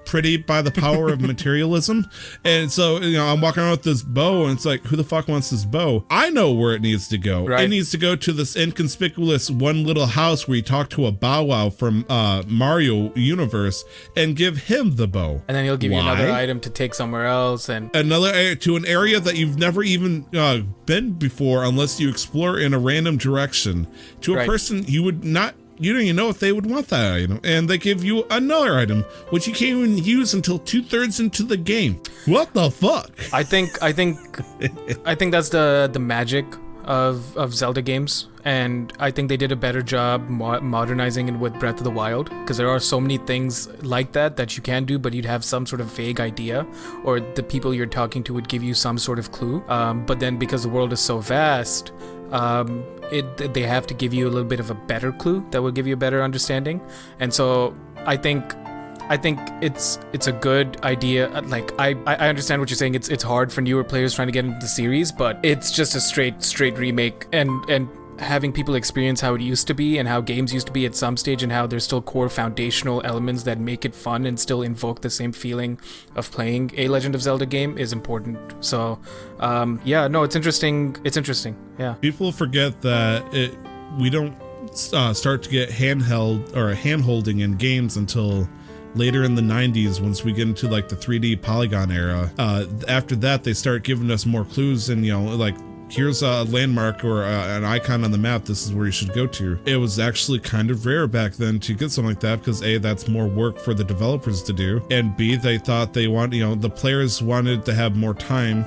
pretty by the power of materialism? And so I'm walking around with this bow, and it's like, who the fuck wants this bow? I know where it needs to go. Right. It needs to go to this inconspicuous one little house where you talk to a Bow Wow from Mario universe and give him the bow, and then he'll give you another item to take somewhere else, and another to an area that you've never even been before unless you explore in a random direction to a person you don't even know if they would want that item, and they give you another item which you can't even use until 2/3 into the game. What the fuck? I think that's the magic of Zelda games, and I think they did a better job modernizing it with Breath of the Wild, because there are so many things like that you can do, but you'd have some sort of vague idea, or the people you're talking to would give you some sort of clue. But then because the world is so vast, they have to give you a little bit of a better clue that will give you a better understanding. And so I think it's a good idea. Like I understand what you're saying. It's hard for newer players trying to get into the series, but it's just a straight remake, and having people experience how it used to be and how games used to be at some stage, and how there's still core foundational elements that make it fun and still invoke the same feeling of playing a Legend of Zelda game is important. So it's interesting. It's interesting. Yeah. People forget that we don't start to get handheld or hand-holding in games until later in the 90s, once we get into like the 3D polygon era. After that, they start giving us more clues, and like, here's a landmark or an icon on the map, this is where you should go to. It was actually kind of rare back then to get something like that, because A, that's more work for the developers to do, and B, they thought the players wanted to have more time.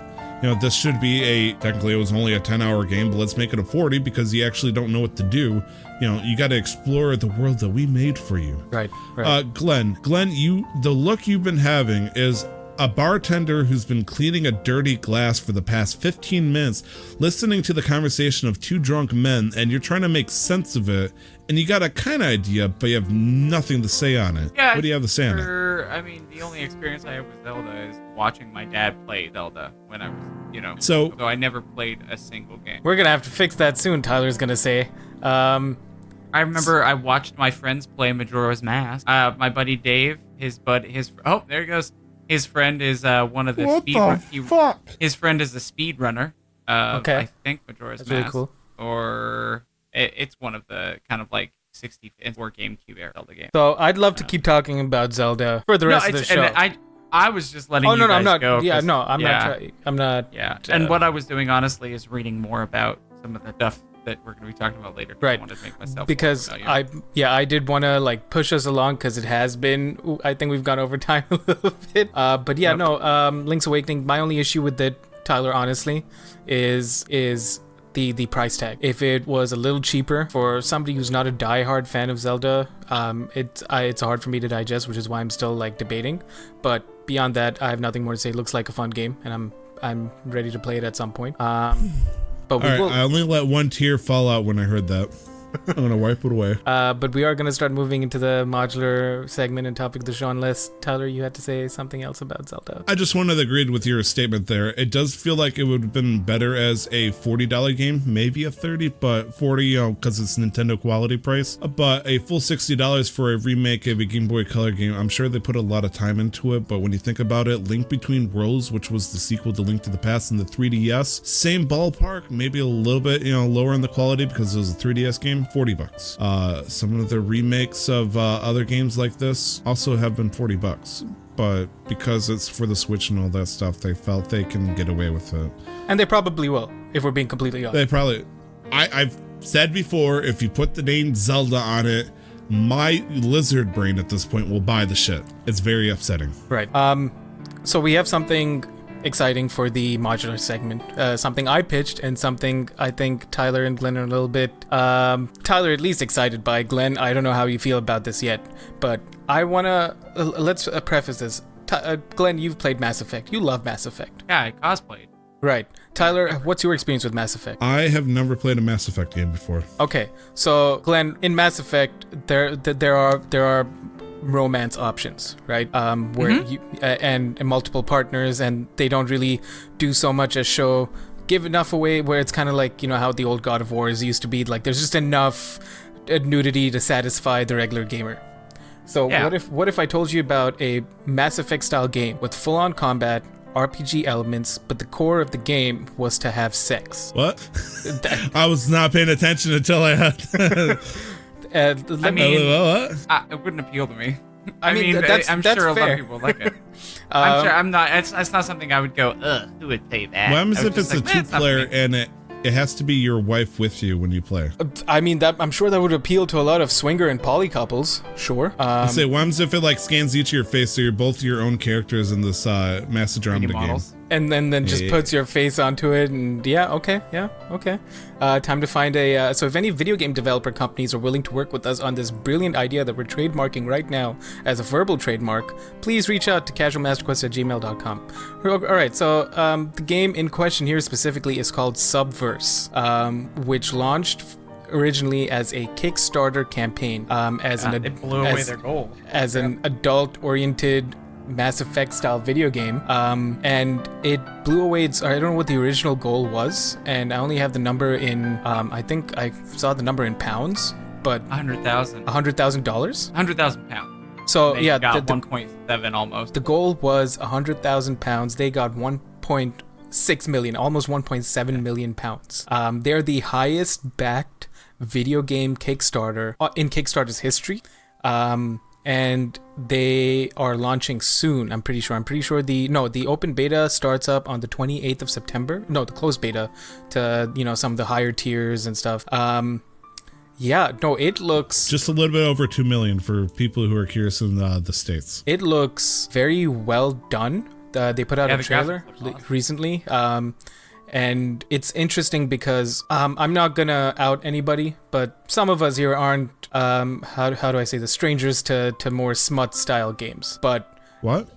This should be technically it was only a 10-hour game, but let's make it a 40 because you actually don't know what to do. You got to explore the world that we made for you. Right. Glenn, the look you've been having is a bartender who's been cleaning a dirty glass for the past 15 minutes, listening to the conversation of two drunk men, and you're trying to make sense of it, and you got a kind of idea, but you have nothing to say on it. Yeah, what do you have to say on it? I mean, the only experience I have with Zelda is watching my dad play Zelda when I was, so although I never played a single game. We're gonna have to fix that soon, Tyler's gonna say. I remember I watched my friends play Majora's Mask. My buddy Dave, oh, there he goes. His friend is one of the his friend is the speedrunner. Okay. I think Majora's Mask. Really cool. Or it's one of the kind of like 64 GameCube era Zelda games. So I'd love to keep talking about Zelda for the rest of the show. I was just letting Oh you no, guys I'm not. go. Yeah, no, I'm not. I'm not. Yeah, and what I was doing honestly is reading more about some of the stuff that we're going to be talking about later. Right. I wanted to make myself because more familiar. I did want to like push us along because it has been. I think we've gone over time a little bit. But yeah, no. Link's Awakening. My only issue with it, Tyler, honestly, is the price tag. If it was a little cheaper for somebody who's not a diehard fan of Zelda, it's hard for me to digest, which is why I'm still like debating. But beyond that, I have nothing more to say. It looks like a fun game, and I'm ready to play it at some point. But we will. I only let one tear fall out when I heard that. I'm gonna wipe it away. But we are gonna start moving into the modular segment and topic of the show. Unless Tyler, you had to say something else about Zelda. I just wanted to agree with your statement there. It does feel like it would have been better as a $40 game, maybe a $30, but 40, because it's Nintendo quality price. But a full $60 for a remake of a Game Boy Color game, I'm sure they put a lot of time into it. But when you think about it, Link Between Worlds, which was the sequel to Link to the Past in the 3DS, same ballpark, maybe a little bit, lower in the quality because it was a 3DS game. $40. Some of the remakes of other games like this also have been $40, but because it's for the Switch and all that stuff, they felt they can get away with it. And they probably will, if we're being completely honest. They probably. I've said before, if you put the name Zelda on it, my lizard brain at this point will buy the shit. It's very upsetting. Right. So we have something exciting for the modular segment, something I pitched and something I think Tyler and Glenn are a little bit Tyler at least excited by. Glenn, I don't know how you feel about this yet, but I want to let's preface this. Glenn, you've played Mass Effect. You love Mass Effect. Yeah, I cosplayed. Right. Tyler, what's your experience with Mass Effect? I have never played a Mass Effect game before. Okay, so Glenn, in Mass Effect there are romance options, right? Where you and multiple partners, and they don't really do so much as give enough away, where it's kind of like how the old God of Wars used to be. Like there's just enough nudity to satisfy the regular gamer. So what if I told you about a Mass Effect style game with full-on combat, RPG elements, but the core of the game was to have sex? What? I was not paying attention until I had. It wouldn't appeal to me. I'm sure a lot of people like it. I'm sure I'm not. It's not something I would go. Ugh, who would play that? What happens if it's a two-player and it has to be your wife with you when you play? I'm sure that would appeal to a lot of swinger and poly couples. Sure. I say, what happens if it scans each of your face, so you're both your own characters in this Mass Andromeda game? And then just puts your face onto it, and okay. Time to find so if any video game developer companies are willing to work with us on this brilliant idea that we're trademarking right now as a verbal trademark, please reach out to casualmasterquest@gmail.com. All right, so the game in question here specifically is called Subverse, which launched originally as a Kickstarter campaign, it blew away their goal as an adult-oriented Mass Effect style video game, and it blew away its. I don't know what the original goal was, and I only have the number in. I think I saw the number in pounds, but $100,000. $100,000. £100,000. So they got 1.7 almost. The goal was £100,000. They got 1.6 million, almost 1.7 million pounds. They're the highest backed video game Kickstarter in Kickstarter's history. And they are launching soon. I'm pretty sure the open beta starts up on the 28th of September. No, the closed beta to some of the higher tiers and stuff. It looks just a little bit over 2 million for people who are curious in the States. It looks very well done. They put out a trailer recently. And it's interesting because I'm not gonna out anybody, but some of us here aren't how do I say this, strangers to more smut style games. But what?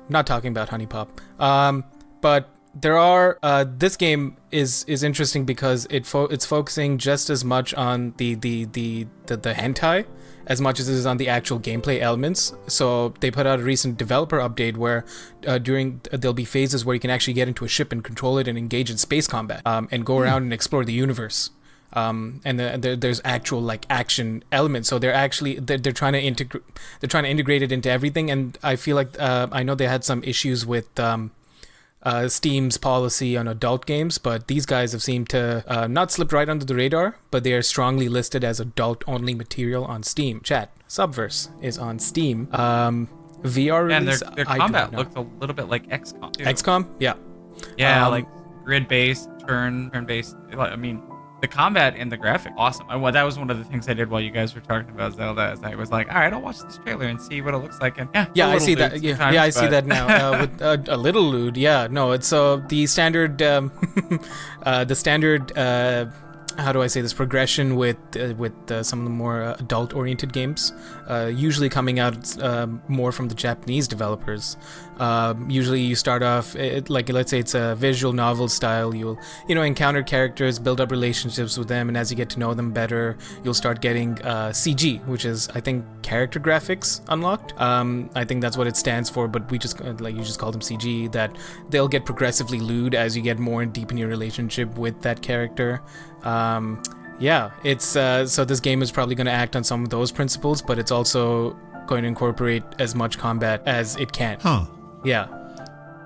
Not talking about Honey Pop. But there are this game is interesting because it's focusing just as much on the hentai as much as it is on the actual gameplay elements. So they put out a recent developer update where there'll be phases where you can actually get into a ship and control it and engage in space combat and go around and explore the universe. And there's actual action elements. So they're trying to integrate it into everything. And I feel like I know they had some issues with Steam's policy on adult games, but these guys have seemed to not slipped right under the radar, but they are strongly listed as adult-only material on Steam. Chat, Subverse is on Steam. VR And release, their combat looked a little bit like XCOM. Too. XCOM, yeah. Yeah, like grid-based, turn-based. I mean, the combat and the graphic, awesome. That was one of the things I did while you guys were talking about Zelda. Is I was like, all right, I'll watch this trailer and see what it looks like. And I see that. I see that now. With a little lewd. Yeah, no, it's the standard, how do I say this, progression with some of the more adult-oriented games, usually coming out more from the Japanese developers. Usually you start off, like let's say it's a visual novel style, you'll encounter characters, build up relationships with them, and as you get to know them better, you'll start getting CG, which is, I think, character graphics unlocked. I think that's what it stands for, but we just, you just call them CG, that they'll get progressively lewd as you get more deep in your relationship with that character. It's so this game is probably going to act on some of those principles, but it's also going to incorporate as much combat as it can. Yeah.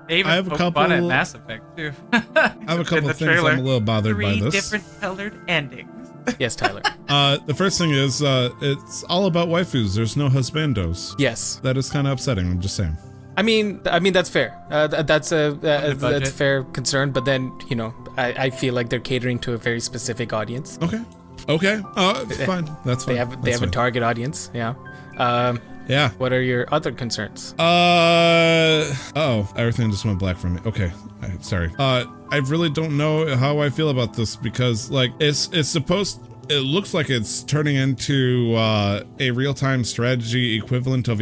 They even I have a couple fun at Mass Effect too. I have a couple of things I'm a little bothered by this. 3 different colored endings. Yes, Tyler. The first thing is it's all about waifus. There's no husbandos. Yes. That is kind of upsetting. I'm just saying. I mean that's fair. That's a fair concern, but then I feel like they're catering to a very specific audience. Okay. Fine. That's fine. They have a target audience. Yeah. Yeah. What are your other concerns? Everything just went black for me. Okay. Sorry. I really don't know how I feel about this because it looks like it's turning into a real-time strategy equivalent of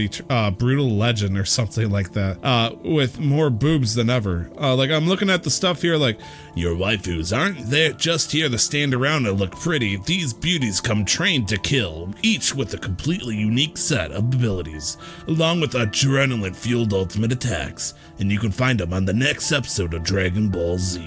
Brutal Legend or something like that, with more boobs than ever. I'm looking at the stuff here like, your waifus aren't there just here to stand around and look pretty. These beauties come trained to kill, each with a completely unique set of abilities, along with adrenaline-fueled ultimate attacks, and you can find them on the next episode of Dragon Ball Z.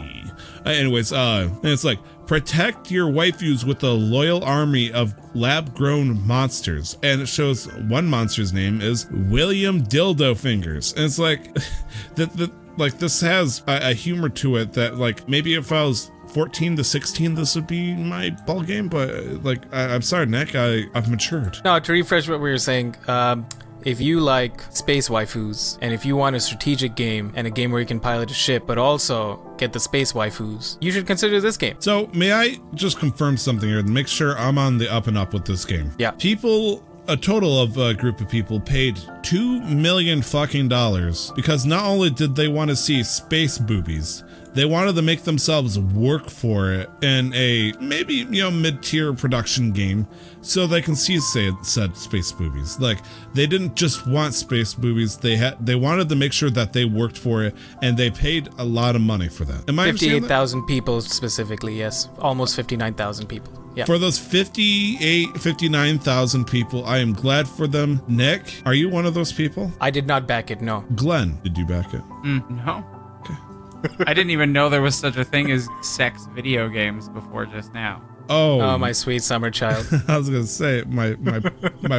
And it's like, protect your waifus with a loyal army of lab-grown monsters. And it shows one monster's name is William Dildo Fingers. And it's like, this has a humor to it that, like, maybe if I was 14 to 16, this would be my ball game. But, I'm sorry, Nick, I've matured. No, to refresh what we were saying, if you like space waifus, and if you want a strategic game and a game where you can pilot a ship, but also get the space waifus, you should consider this game. So, may I just confirm something here and make sure I'm on the up and up with this game? Yeah. A total of a group of people paid $2 million fucking dollars because not only did they want to see space boobies, they wanted to make themselves work for it in a maybe mid-tier production game so they can see said space boobies. Like, they didn't just want space boobies, they wanted to make sure that they worked for it, and they paid a lot of money for that. Am I 58,000 people specifically, yes. Almost 59,000 people. Yeah. For those 59,000 people, I am glad for them. Nick, are you one of those people? I did not back it, no. Glenn, did you back it? No. Okay. I didn't even know there was such a thing as sex video games before just now. Oh, my sweet summer child. I was gonna say my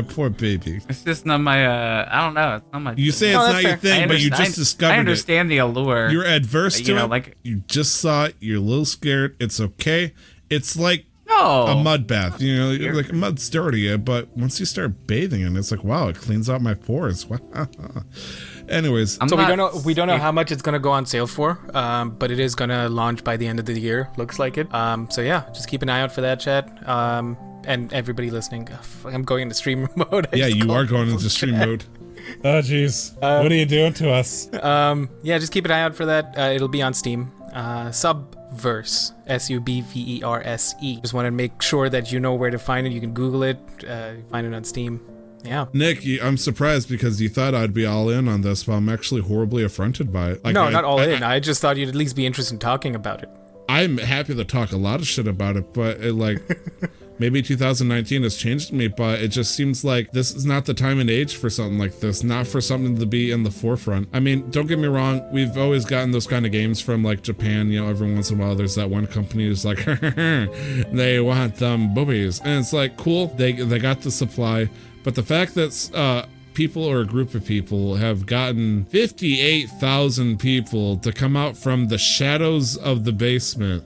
poor baby. It's just not my. I don't know. It's not my. You say it's not your thing, but you just discovered it. I understand the allure. You're adverse to it. Like, you just saw it. You're a little scared. It's okay. It's like a mud bath. Like a mud's dirty, but once you start bathing in it, it's like, wow, it cleans out my pores. Wow. Anyways, so we don't know how much it's gonna go on sale for, but it is gonna launch by the end of the year. Looks like it. So yeah, just keep an eye out for that, chat. And everybody listening, I'm going into stream mode. Yeah, you are going into stream mode. Oh jeez, what are you doing to us? Yeah, just keep an eye out for that. It'll be on Steam. Subverse, Subverse. Just want to make sure that you know where to find it. You can Google it. Find it on Steam. Yeah. Nick, I'm surprised because you thought I'd be all in on this, but I'm actually horribly affronted by it. Like, no, not all in. I just thought you'd at least be interested in talking about it. I'm happy to talk a lot of shit about it, but maybe 2019 has changed me, but it just seems like this is not the time and age for something like this, not for something to be in the forefront. I mean, don't get me wrong, we've always gotten those kind of games from like Japan, every once in a while there's that one company who's like, they want them boobies. And it's like, cool, they got the supply. But the fact that people or a group of people have gotten 58,000 people to come out from the shadows of the basement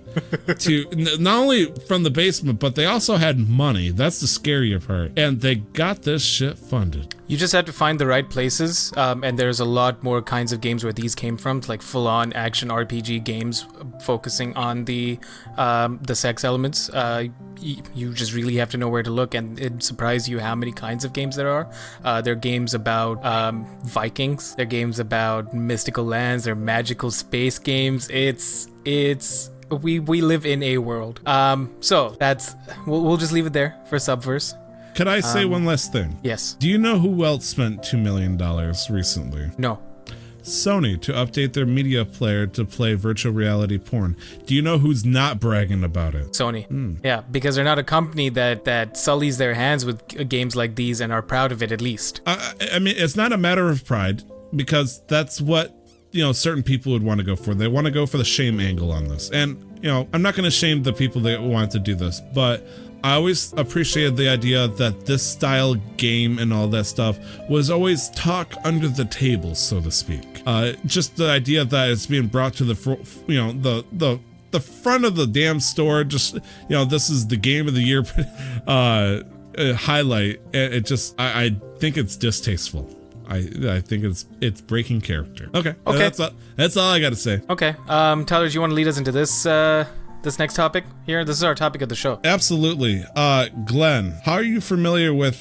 to not only from the basement, but they also had money. That's the scarier part. And they got this shit funded. You just have to find the right places, and there's a lot more kinds of games where these came from, like full-on action RPG games focusing on the sex elements. You just really have to know where to look, and it'd surprise you how many kinds of games there are. There are games about Vikings, there are games about mystical lands, there are magical space games. We live in a world. So that's we'll just leave it there for Subverse. Could I say one last thing? Yes. Do you know who else spent $2 million recently? No. Sony to update their media player to play virtual reality porn. Do you know who's not bragging about it? Sony. Yeah, because they're not a company that sullies their hands with games like these and are proud of it at least. I mean, it's not a matter of pride, because that's what, certain people would want to go for. They want to go for the shame angle on this. And, I'm not going to shame the people that want to do this, but I always appreciated the idea that this style game and all that stuff was always talk under the table, so to speak. Just the idea that it's being brought to the front of the damn store. Just this is the game of the year highlight. I think it's distasteful. I think it's breaking character. Okay. That's all I got to say. Okay. Tyler, do you want to lead us into this next topic here? This is our topic of the show. Absolutely. Glenn, how are you familiar with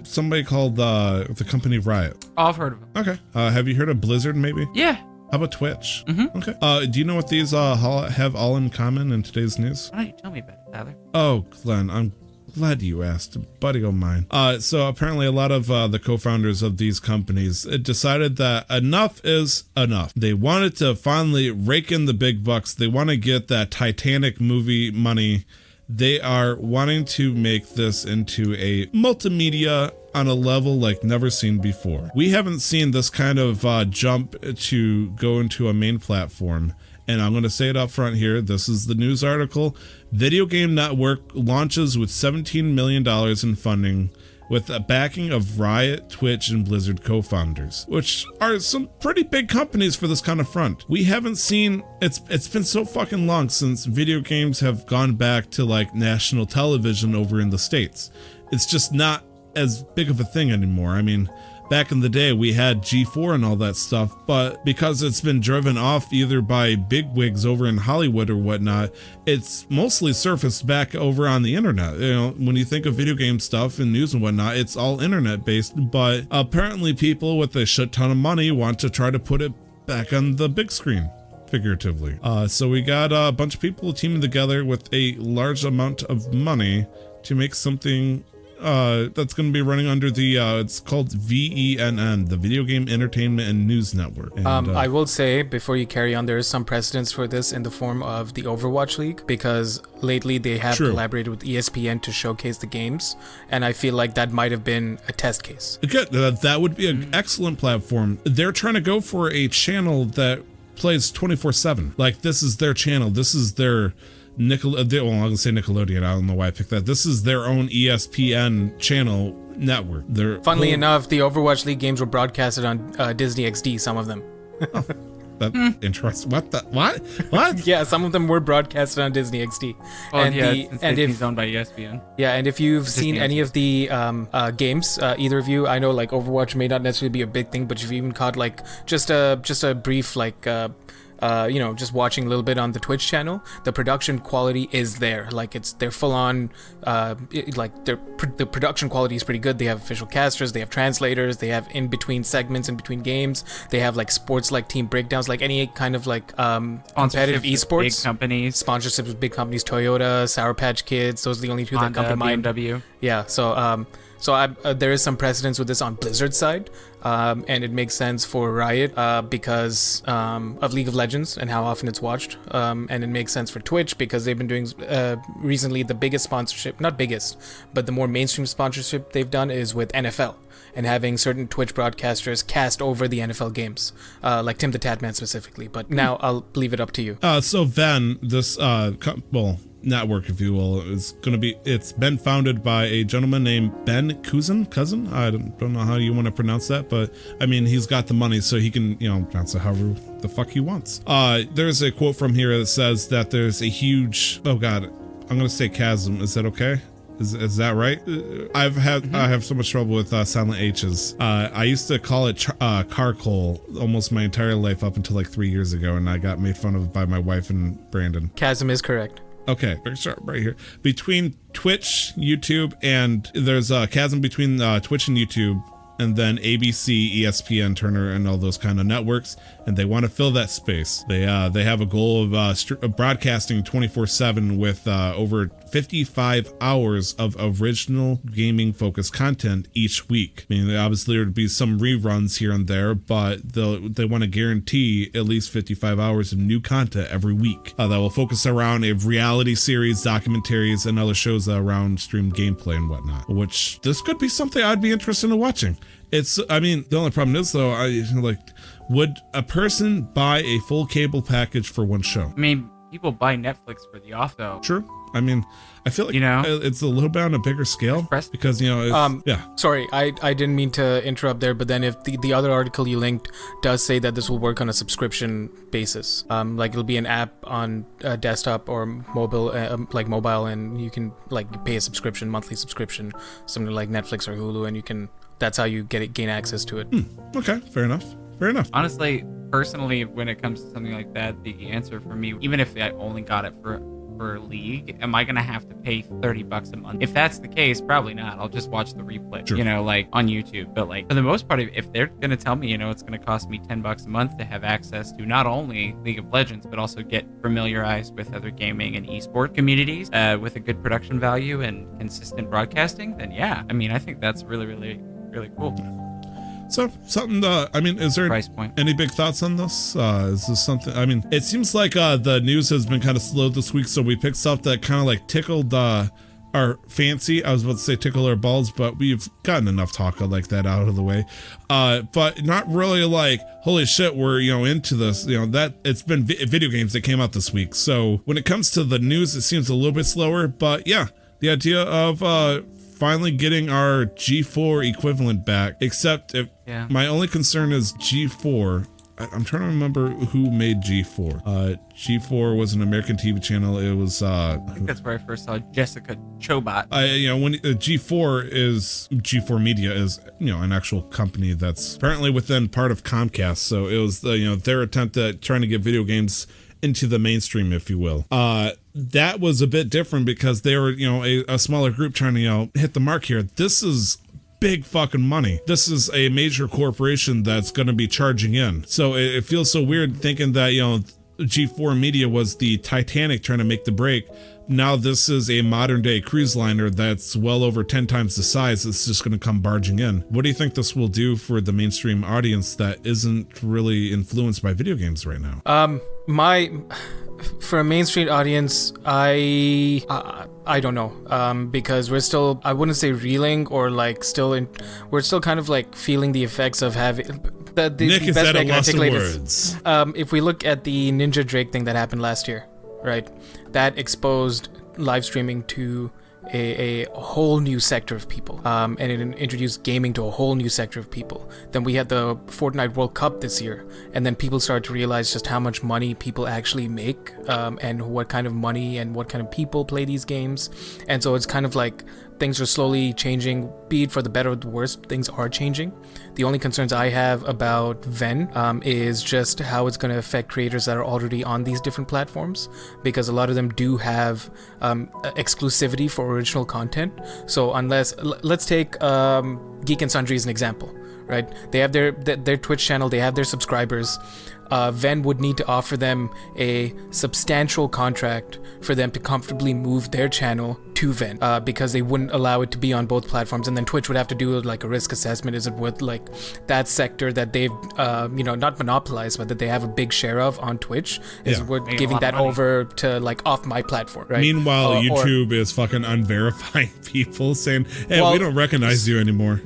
somebody called the company Riot? Oh, I've heard of them. Okay. Have you heard of Blizzard maybe? Yeah. How about Twitch? Mm-hmm. Okay. Do you know what these have all in common in today's news? Why don't you tell me about it, Tyler? Oh, Glenn, I'm glad you asked, buddy of mine. So apparently a lot of the co-founders of these companies decided that enough is enough. They wanted to finally rake in the big bucks. They want to get that Titanic movie money. They are wanting to make this into a multimedia on a level like never seen before. We haven't seen this kind of jump to go into a main platform. And I'm going to say it up front here. This is the news article. Video Game Network launches with $17 million in funding with a backing of Riot, Twitch, and Blizzard co-founders, which are some pretty big companies for this kind of front. We haven't seen, it's been so fucking long since video games have gone back to like national television over in the States. It's just not as big of a thing anymore. I mean, back in the day, we had G4 and all that stuff, but because it's been driven off either by bigwigs over in Hollywood or whatnot, it's mostly surfaced back over on the internet. When you think of video game stuff and news and whatnot, it's all internet based, but apparently people with a shit ton of money want to try to put it back on the big screen, figuratively. So we got a bunch of people teaming together with a large amount of money to make something that's going to be running under the it's called VENN, the Video Game Entertainment and News Network. And, I will say before you carry on, there is some precedence for this in the form of the Overwatch League, because lately they have collaborated with ESPN to showcase the games, and I feel like that might have been a test case. Good, that would be an excellent platform. They're trying to go for a channel that plays 24/7. Like, this is their channel. This is their I'm going to say Nickelodeon. I don't know why I picked that. This is their own ESPN channel network. Funnily enough, the Overwatch League games were broadcasted on Disney XD, some of them. That's interesting. What? Yeah, some of them were broadcasted on Disney XD. And it's owned by ESPN. Yeah, and if you've seen any of the games, either of you, I know like Overwatch may not necessarily be a big thing, but if you even caught like just a brief like just watching a little bit on the Twitch channel, the production quality is there. Like they're full on, the production quality is pretty good. They have official casters, they have translators, they have in between segments, in between games. They have like sports like team breakdowns, like any kind of like competitive esports. Big companies. Sponsorships with big companies, Toyota, Sour Patch Kids. Those are the only two that come to mind. BMW. Yeah, so there is some precedence with this on Blizzard's side, and it makes sense for Riot because of League of Legends and how often it's watched, and it makes sense for Twitch because they've been doing recently the biggest sponsorship, not biggest, but the more mainstream sponsorship they've done is with NFL and having certain Twitch broadcasters cast over the NFL games, like Tim the Tatman specifically. But now I'll leave it up to you. So Van, this network, if you will, it's been founded by a gentleman named Ben Cousin. I don't know how you want to pronounce that, but I mean, he's got the money, so he can, pronounce it however the fuck he wants. There's a quote from here that says that there's a huge, I'm going to say chasm. Is that okay? Is that right? I have so much trouble with silent H's. I used to call it charcoal almost my entire life up until like 3 years ago, and I got made fun of by my wife and Brandon. Chasm is correct. Okay, we're gonna start right here. Between Twitch, YouTube, and there's a chasm between Twitch and YouTube, and then ABC, ESPN, Turner, and all those kind of networks, and they want to fill that space. They have a goal of broadcasting 24/7 with over 55 hours of original gaming-focused content each week. I mean, obviously there would be some reruns here and there, but they want to guarantee at least 55 hours of new content every week that will focus around a reality series, documentaries, and other shows around streamed gameplay and whatnot. Which this could be something I'd be interested in watching. I mean, the only problem is though, would a person buy a full cable package for one show? I mean, people buy Netflix for the off though. Sure. I mean, I feel like it's a little bit on a bigger scale because Sorry, I didn't mean to interrupt there, but then if the other article you linked does say that this will work on a subscription basis, like it'll be an app on desktop or mobile, and you can like pay a subscription, monthly subscription, something like Netflix or Hulu, and that's how you gain access to it. Okay, fair enough. Honestly, personally, when it comes to something like that, the answer for me, even if I only got it for League, am I gonna have to pay $30 a month? If that's the case, probably not. I'll just watch the replay, sure. Like on YouTube. But like for the most part, if they're gonna tell me, it's gonna cost me $10 a month to have access to not only League of Legends, but also get familiarized with other gaming and esport communities with a good production value and consistent broadcasting, then yeah, I mean, I think that's really, really, really cool. So something, is there price point. Any big thoughts on this? Is this something, it seems like the news has been kind of slow this week, so we picked stuff that kind of like tickled our fancy. I was about to say tickle our balls, but we've gotten enough talk like that out of the way. But not really like, holy shit, we're, into this, that it's been video games that came out this week. So when it comes to the news, it seems a little bit slower, but yeah, the idea of, finally getting our G4 equivalent back, except my only concern is G4. I'm trying to remember who made G4. G4 was an American TV channel. It was I think that's where I first saw Jessica Chobot. When G4 Media is an actual company that's apparently within part of Comcast. So it was their attempt at trying to get video games into the mainstream, if you will. That was a bit different because they were, a smaller group trying to, hit the mark here. This is big fucking money. This is a major corporation that's going to be charging in. So it feels so weird thinking that, G4 Media was the Titanic trying to make the break. Now this is a modern day cruise liner that's well over 10 times the size. It's just going to come barging in. What do you think this will do for the mainstream audience that isn't really influenced by video games right now? For a mainstream audience, I don't know, because we're still, I wouldn't say reeling or like we're still kind of like feeling the effects of having Nick is at a loss of words. If we look at the Ninja Drake thing that happened last year, right, that exposed live streaming to a whole new sector of people, and it introduced gaming to a whole new sector of people. Then we had the Fortnite World Cup this year, and then people started to realize just how much money people actually make, and what kind of money and what kind of people play these games. And so it's kind of like things are slowly changing, be it for the better or the worse. Things are changing. The only concerns I have about Ven is just how it's going to affect creators that are already on these different platforms, because a lot of them do have exclusivity for original content. So let's take Geek and Sundry as an example, right? They have their Twitch channel, they have their subscribers. Ven would need to offer them a substantial contract for them to comfortably move their channel to Ven, because they wouldn't allow it to be on both platforms. And then Twitch would have to do like a risk assessment. Is it worth like that sector that they've not monopolized, but that they have a big share of on Twitch, is worth giving that over to like off my platform, right? Meanwhile, YouTube is fucking unverifying people saying, hey, we don't recognize you anymore.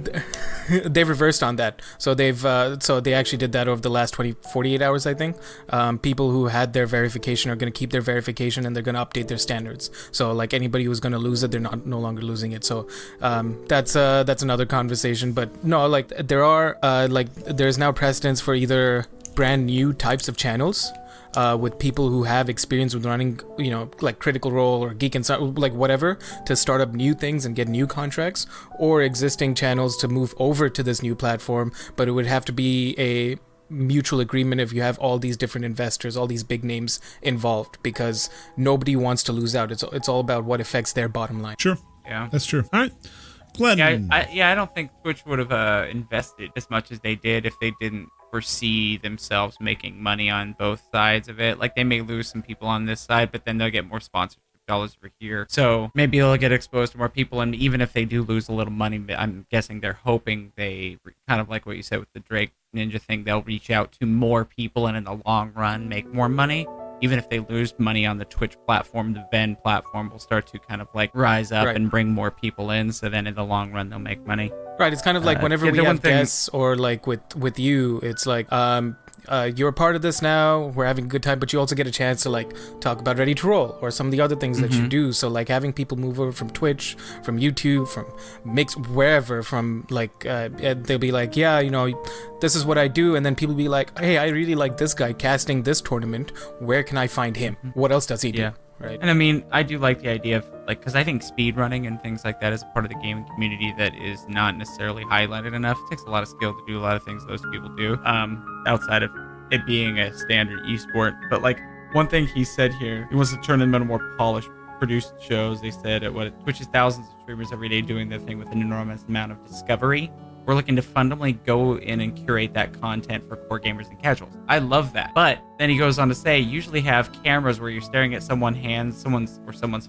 They reversed on that. So they actually did that over the last 48 hours, I think. People who had their verification are going to keep their verification, and they're going to update their standards. So like anybody who's going to lose it, they're no longer losing it. So that's another conversation. But no, like there's now precedence for either brand new types of channels with people who have experience with running, you know, like Critical Role or Geek Insight, like whatever, to start up new things and get new contracts, or existing channels to move over to this new platform. But it would have to be a mutual agreement if you have all these different investors, all these big names involved, because nobody wants to lose out. It's all about what affects their bottom line. Sure. Yeah. That's true. All right. Glenn. I don't think Twitch would have invested as much as they did if they didn't foresee themselves making money on both sides of it. Like, they may lose some people on this side, but then they'll get more sponsorship dollars over here. So maybe they'll get exposed to more people, and even if they do lose a little money, I'm guessing they're hoping they, kind of like what you said with the Drake Ninja thing, they'll reach out to more people and in the long run make more money. Even if they lose money on the Twitch platform, the Venn platform will start to kind of like rise up and bring more people in. So then in the long run, they'll make money. Right. It's kind of like whenever we have guests, or like with you, it's like, you're a part of this now, we're having a good time, but you also get a chance to like talk about Ready to Roll or some of the other things that you do. So like having people move over from Twitch, from YouTube, from Mix, wherever, from like, they'll be like, yeah, you know, this is what I do. And then people be like, hey, I really like this guy casting this tournament. Where can I find him? What else does he do? Yeah. Right. And I mean, I do like the idea of, like, because I think speed running and things like that is a part of the gaming community that is not necessarily highlighted enough. It takes a lot of skill to do a lot of things those people do, outside of it being a standard esport. But like, one thing he said here, he wants to turn them into more polished, produced shows. They said Twitch is thousands of streamers every day doing their thing with an enormous amount of discovery. We're looking to fundamentally go in and curate that content for core gamers and casuals. I love that. But then he goes on to say, usually have cameras where you're staring at someone's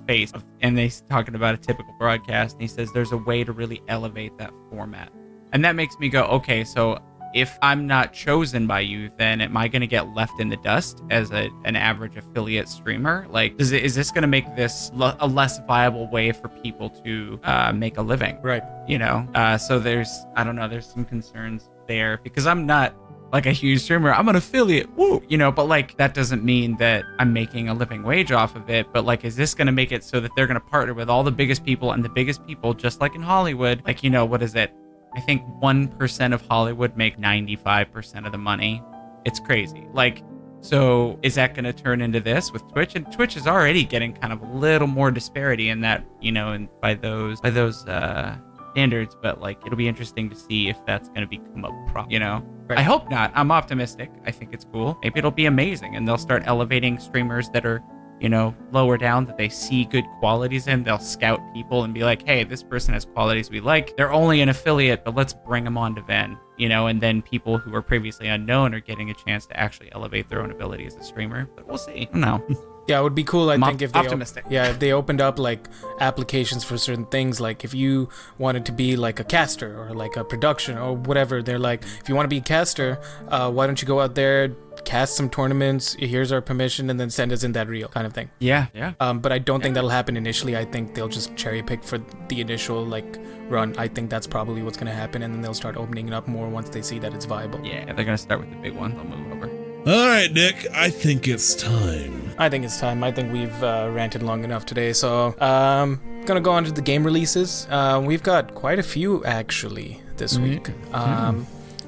face, and they're talking about a typical broadcast, and he says there's a way to really elevate that format. And that makes me go, okay, so if I'm not chosen by you, then am I going to get left in the dust as an average affiliate streamer? Like, is this going to make this a less viable way for people to make a living? Right. You know, so there's some concerns there, because I'm not like a huge streamer. I'm an affiliate, woo, you know, but like, that doesn't mean that I'm making a living wage off of it. But like, is this going to make it so that they're going to partner with all the biggest people, and the biggest people, just like in Hollywood, like, you know, what is it? I think 1% of Hollywood make 95% of the money. It's crazy. Like, so is that going to turn into this with Twitch? And Twitch is already getting kind of a little more disparity in that, you know, and by those standards. But like, it'll be interesting to see if that's going to become a problem, you know? Right. I hope not. I'm optimistic. I think it's cool. Maybe it'll be amazing, and they'll start elevating streamers that are, you know, lower down, that they see good qualities in. They'll scout people and be like, hey, this person has qualities we like. They're only an affiliate, but let's bring them on to Venn, you know, and then people who are previously unknown are getting a chance to actually elevate their own ability as a streamer. But we'll see. I don't know. Yeah, it would be cool, I think, if they optimistic. If they opened up like applications for certain things, like if you wanted to be like a caster or like a production or whatever, they're like, if you want to be a caster, why don't you go out there, cast some tournaments, here's our permission, and then send us in that reel, kind of thing. Yeah. But I don't think that'll happen initially. I think they'll just cherry pick for the initial like run. I think that's probably what's going to happen, and then they'll start opening it up more once they see that it's viable. Yeah, they're going to start with the big one. They'll move over. All right, Nick, I think it's time. I think it's time. I think we've ranted long enough today, so gonna go on to the game releases. We've got quite a few actually this week.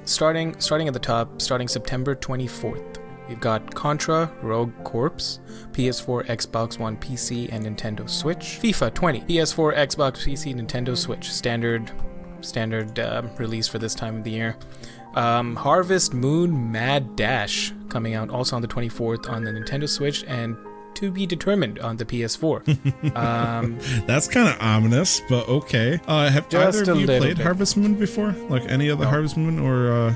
Starting at the top, starting September 24th, we've got Contra, Rogue Corps, PS4, Xbox One, PC, and Nintendo Switch. FIFA 20, PS4, Xbox, PC, Nintendo Switch. Standard release for this time of the year. Harvest Moon Mad Dash coming out also on the 24th on the Nintendo Switch, and to be determined on the PS4. That's kind of ominous, but okay. Have either of you played Harvest Moon before? Like any other Harvest Moon, or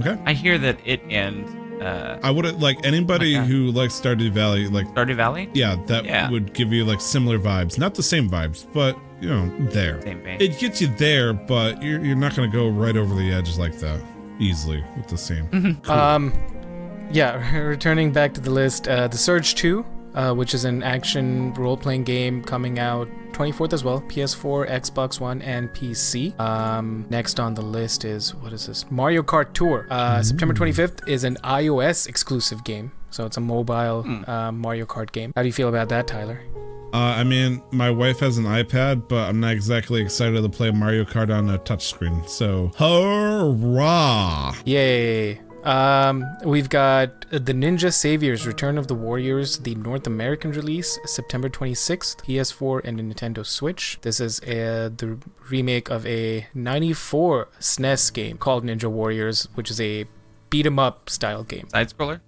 okay? I hear that it and I wouldn't like anybody who likes Stardew Valley. Like Stardew Valley? Yeah, that would give you like similar vibes. Not the same vibes, but you know, there. Same vein. It gets you there, but you're not gonna go right over the edge like that easily with the same. Cool. Returning back to the list, The Surge 2, which is an action role-playing game coming out 24th as well, PS4, Xbox One, and PC. Next on the list is, what is this? Mario Kart Tour. September 25th is an iOS exclusive game, so it's a mobile Mario Kart game. How do you feel about that, Tyler? I mean, my wife has an iPad, but I'm not exactly excited to play Mario Kart on a touchscreen, so hurrah! Yay! We've got The Ninja Saviors: Return of the Warriors, the North American release, September 26th, PS4 and Nintendo Switch. This is the remake of a 94 SNES game called Ninja Warriors, which is a beat 'em up style game. Side scroller?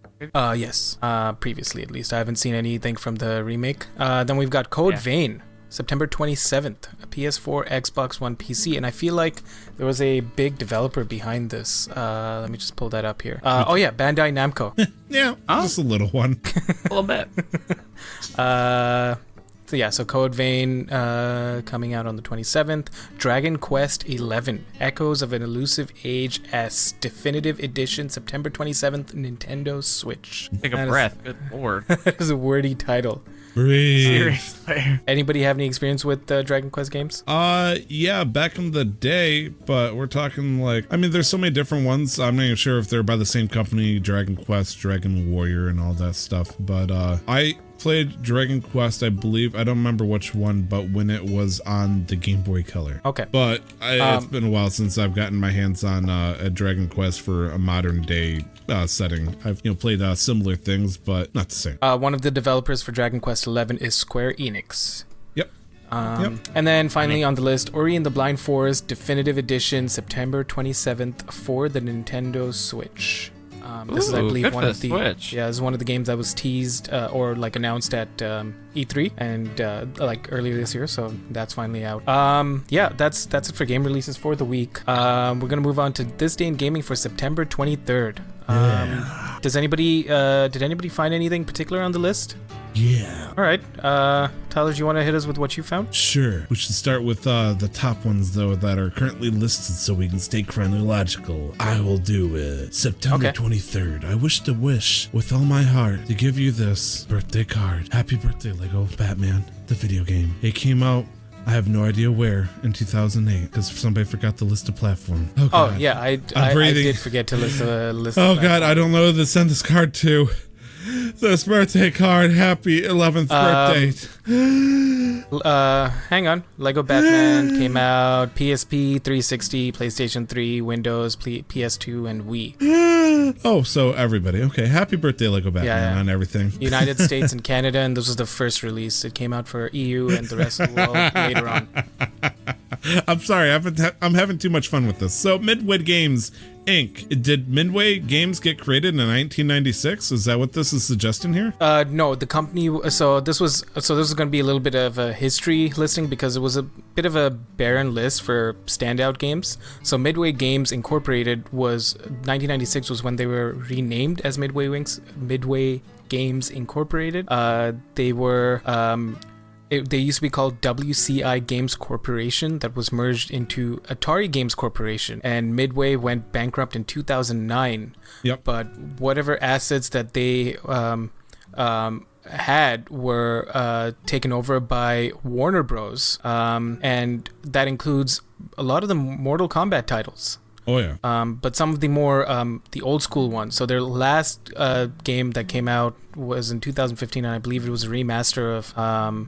Yes. Previously, at least. I haven't seen anything from the remake. Then we've got Code Vein, September 27th, PS4, Xbox One, PC, and I feel like there was a big developer behind this. Let me just pull that up here. Bandai Namco. Yeah, just a little one. A little bit. So Code Vein coming out on the 27th. Dragon Quest XI, Echoes of an Elusive Age S, Definitive Edition, September 27th, Nintendo Switch. Take a breath, good lord. That is a wordy title. Breathe. Seriously. Anybody have any experience with Dragon Quest games? Yeah, back in the day, but we're talking there's so many different ones. I'm not even sure if they're by the same company, Dragon Quest, Dragon Warrior, and all that stuff. But I played Dragon Quest, I believe. I don't remember which one, but when it was on the Game Boy Color. Okay. But it's been a while since I've gotten my hands on a Dragon Quest for a modern day setting. I've played similar things, but not the same. One of the developers for Dragon Quest XI is Square Enix. Yep. And then finally on the list, Ori and the Blind Forest Definitive Edition, September 27th for the Nintendo Switch. This is, I believe, one of the Switch. This is one of the games that was teased or announced at E3 and earlier this year, so that's finally out. That's it for game releases for the week. We're gonna move on to This Day in Gaming for September 23rd. Did anybody find anything particular on the list? Yeah. All right. Tyler, do you want to hit us with what you found? Sure. We should start with the top ones, though, that are currently listed so we can stay chronological. I will do it. September 23rd. I wish to wish with all my heart to give you this birthday card. Happy birthday, Lego Batman, the video game. It came out, I have no idea where, in 2008, because somebody forgot to list a platform. Oh, God. Oh, yeah. I did forget to list a list. Oh, God. I don't know who to send this card to. This birthday card, happy 11th birthday. Hang on. Lego Batman came out PSP, 360, PlayStation 3, Windows, PS2, and Wii. Oh, so everybody. Okay, happy birthday, Lego Batman, on everything. United States and Canada, and this was the first release. It came out for EU and the rest of the world later on. I'm sorry, I'm having too much fun with this. So, Midway Games Inc. Did Midway Games get created in 1996? Is that what this is suggesting here? No, the company. So this was going to be a little bit of a history listing because it was a bit of a barren list for standout games. So Midway Games Incorporated was 1996 was when they were renamed as Midway Games Incorporated. They were. They used to be called WCI Games Corporation, that was merged into Atari Games Corporation, and Midway went bankrupt in 2009. Yep. But whatever assets that they had were taken over by Warner Bros. And that includes a lot of the Mortal Kombat titles. Oh, yeah. But some of the more, the old school ones. So their last game that came out was in 2015, and I believe it was a remaster of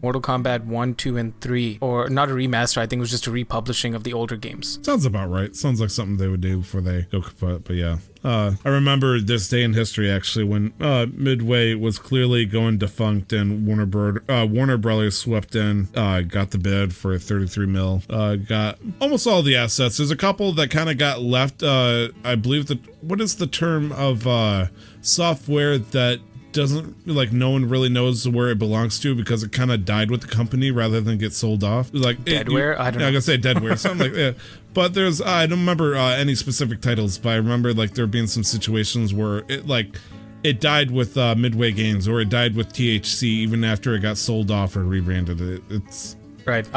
Mortal Kombat 1, 2, and 3. Or not a remaster, I think it was just a republishing of the older games. Sounds about right. Sounds like something they would do before they go kaput, but yeah. I remember this day in history, actually, when Midway was clearly going defunct and Warner Brothers swept in, got the bid for 33 mil, got almost all the assets. There's a couple that kind of got left. I believe what is the term of software that doesn't, no one really knows where it belongs to because it kind of died with the company rather than get sold off. Deadware? I don't know. I was gonna say Deadware, something like that. But there's, I don't remember any specific titles, but I remember there being some situations where it died with Midway Games, or it died with THC even after it got sold off or rebranded. It's right.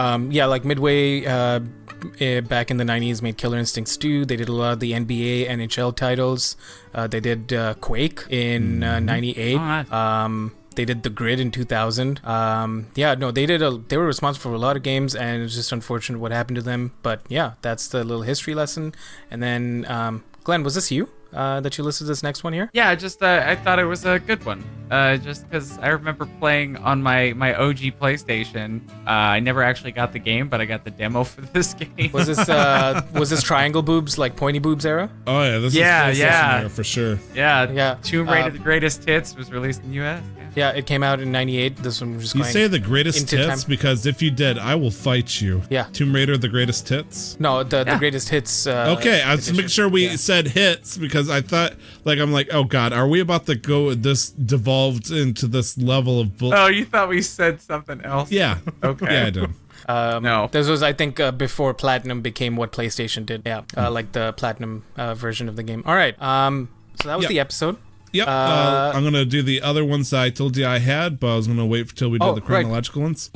Midway back in the 90s made Killer Instinct 2. They did a lot of the NBA, NHL titles. They did Quake in 98. They did The Grid in 2000. They were responsible for a lot of games, and it was just unfortunate what happened to them. But yeah, that's the little history lesson. And then, Glenn, was this you? that you listed this next one here? Yeah, just I thought it was a good one. Just because I remember playing on my OG PlayStation. I never actually got the game, but I got the demo for this game. Was this triangle boobs, like pointy boobs era? Oh yeah, this is PlayStation era for sure. Yeah. Tomb Raider: The Greatest Hits was released in the US. Yeah, it came out in '98. This one was just You going say the greatest into hits time. because if you did, I will fight you. Yeah. Tomb Raider: The Greatest Hits. No, the greatest hits. Okay, I was edition. making sure we said hits because I thought, I'm like, oh god, are we about to go? This devolved into this level of Oh, you thought we said something else? Yeah. Okay. Yeah, I did. No. This was, I think, before Platinum became what PlayStation did. Yeah, like the Platinum version of the game. All right. So that was the episode. Yep. I'm gonna do the other ones that I told you I had, but I was gonna wait till we did the chronological ones.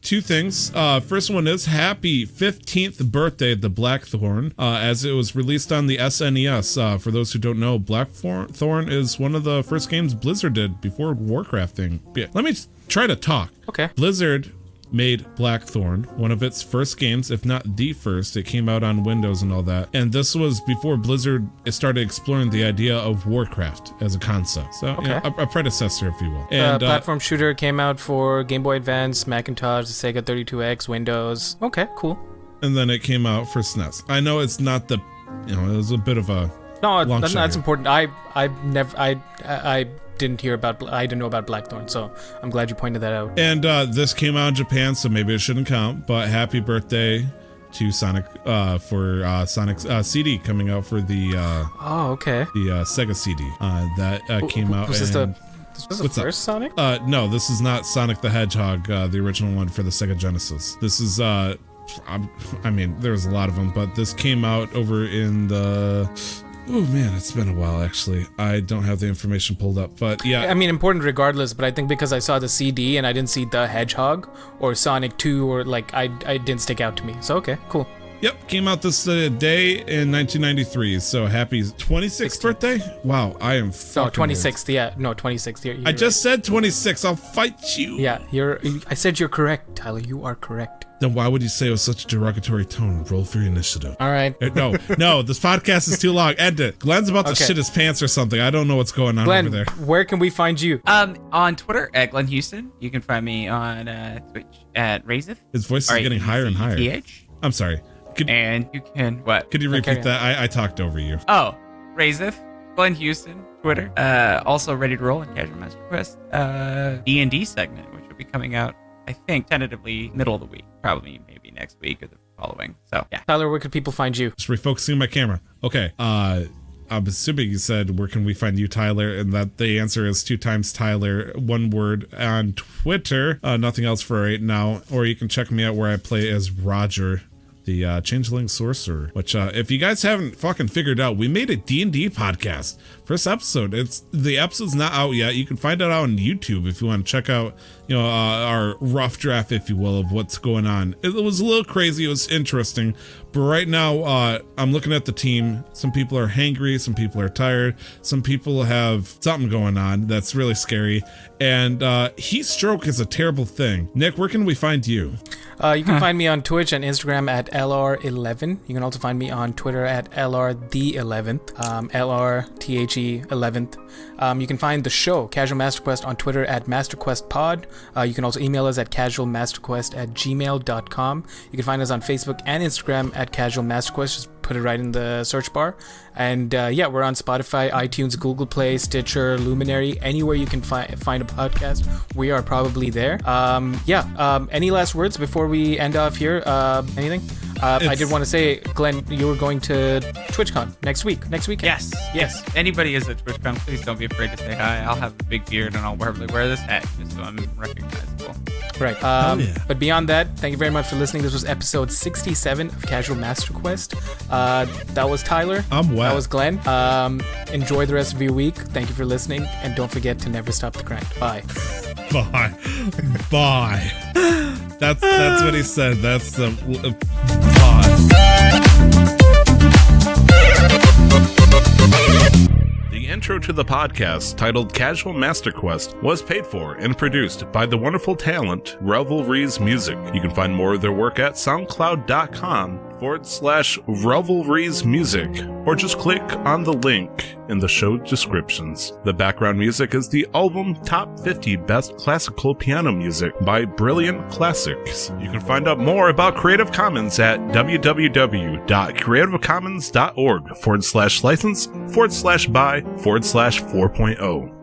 Two things. First one is happy 15th birthday, the Blackthorn, as it was released on the SNES. For those who don't know, Blackthorn is one of the first games Blizzard did before Warcraft thing. Yeah, let me try to talk. Okay. Blizzard made Blackthorn, one of its first games, if not the first. It came out on Windows and all that. And this was before Blizzard started exploring the idea of Warcraft as a concept. So, a predecessor, if you will. And Platform shooter came out for Game Boy Advance, Macintosh, the Sega 32X, Windows. Okay, cool. And then it came out for SNES. I know it's not it was a bit of a long shot that's here. important. I didn't know about Blackthorn, so I'm glad you pointed that out. And this came out in Japan, so maybe it shouldn't count. But happy birthday to Sonic for Sonic's CD coming out for the the Sega CD that came out. Was this the first Sonic? No, this is not Sonic the Hedgehog, the original one for the Sega Genesis. This is I mean, there's a lot of them, but this came out over in the. Oh man, it's been a while actually. I don't have the information pulled up, but yeah. I mean, important regardless, but I think because I saw the CD and I didn't see the Hedgehog or Sonic 2 or like I didn't stick out to me. So okay, cool. Yep, came out this day in 1993. So happy 26th birthday. Wow, I am fucking 26th. Yeah, no, 26th. You're I just said 26. I'll fight you. Yeah, I said you're correct, Tyler. You are correct. Then why would you say it with such a derogatory tone? Roll for your initiative. All right. No, this podcast is too long. End it. Glenn's about to shit his pants or something. I don't know what's going on Glenn, over there. Where can we find you? On Twitter at Glenn Houston. You can find me on Twitch at Razeth. His voice is getting higher and higher. I'm sorry. And you can what? Could you repeat that? I talked over you. Oh, Razeth, Glenn Houston, Twitter. Also Ready to Roll and Casual Master Quest D&D segment, which will be coming out, I think, tentatively middle of the week, probably maybe next week or the following. So yeah. Tyler, where could people find you? Just refocusing my camera. Okay. I'm assuming you said, where can we find you, Tyler? And that the answer is 2 times Tyler, one word, on Twitter. Nothing else for right now. Or you can check me out where I play as Roger, the Changeling Sorcerer, which if you guys haven't fucking figured out, we made a D&D podcast. First episode. The episode's not out yet. You can find it out on YouTube if you want to check out, our rough draft, if you will, of what's going on. It was a little crazy. It was interesting. But right now, I'm looking at the team. Some people are hangry. Some people are tired. Some people have something going on that's really scary. And heat stroke is a terrible thing. Nick, where can we find you? You can find me on Twitch and Instagram at LR11. You can also find me on Twitter at LRThe11th, LRTHE11th. You can find the show, Casual Master Quest, on Twitter at MasterQuestPod. You can also email us at casualmasterquest@gmail.com. You can find us on Facebook and Instagram at Casual Master Quest. Just put it right in the search bar. And we're on Spotify, iTunes, Google Play, Stitcher, Luminary, anywhere you can find a podcast. We are probably there. Any last words before we end off here? Anything? I did want to say, Glenn, you were going to TwitchCon next week. Yes. If anybody is at TwitchCon, please don't be afraid to say hi. I'll have a big beard and I'll probably wear this hat just so I'm recognizable. Right. But beyond that, thank you very much for listening. This was episode 67 of Casual Master Quest. That was Tyler. I'm wet. That was Glenn. Enjoy the rest of your week. Thank you for listening, and don't forget to never stop the grind. Bye. Bye. That's what he said. That's the bye. The intro to the podcast, titled Casual Master Quest, was paid for and produced by the wonderful talent Revelries Music. You can find more of their work at soundcloud.com /Revelries Music, or just click on the link in the show descriptions. The background music is the album Top 50 Best Classical Piano Music by Brilliant Classics. You can find out more about Creative Commons at www.creativecommons.org/license/by/4.0.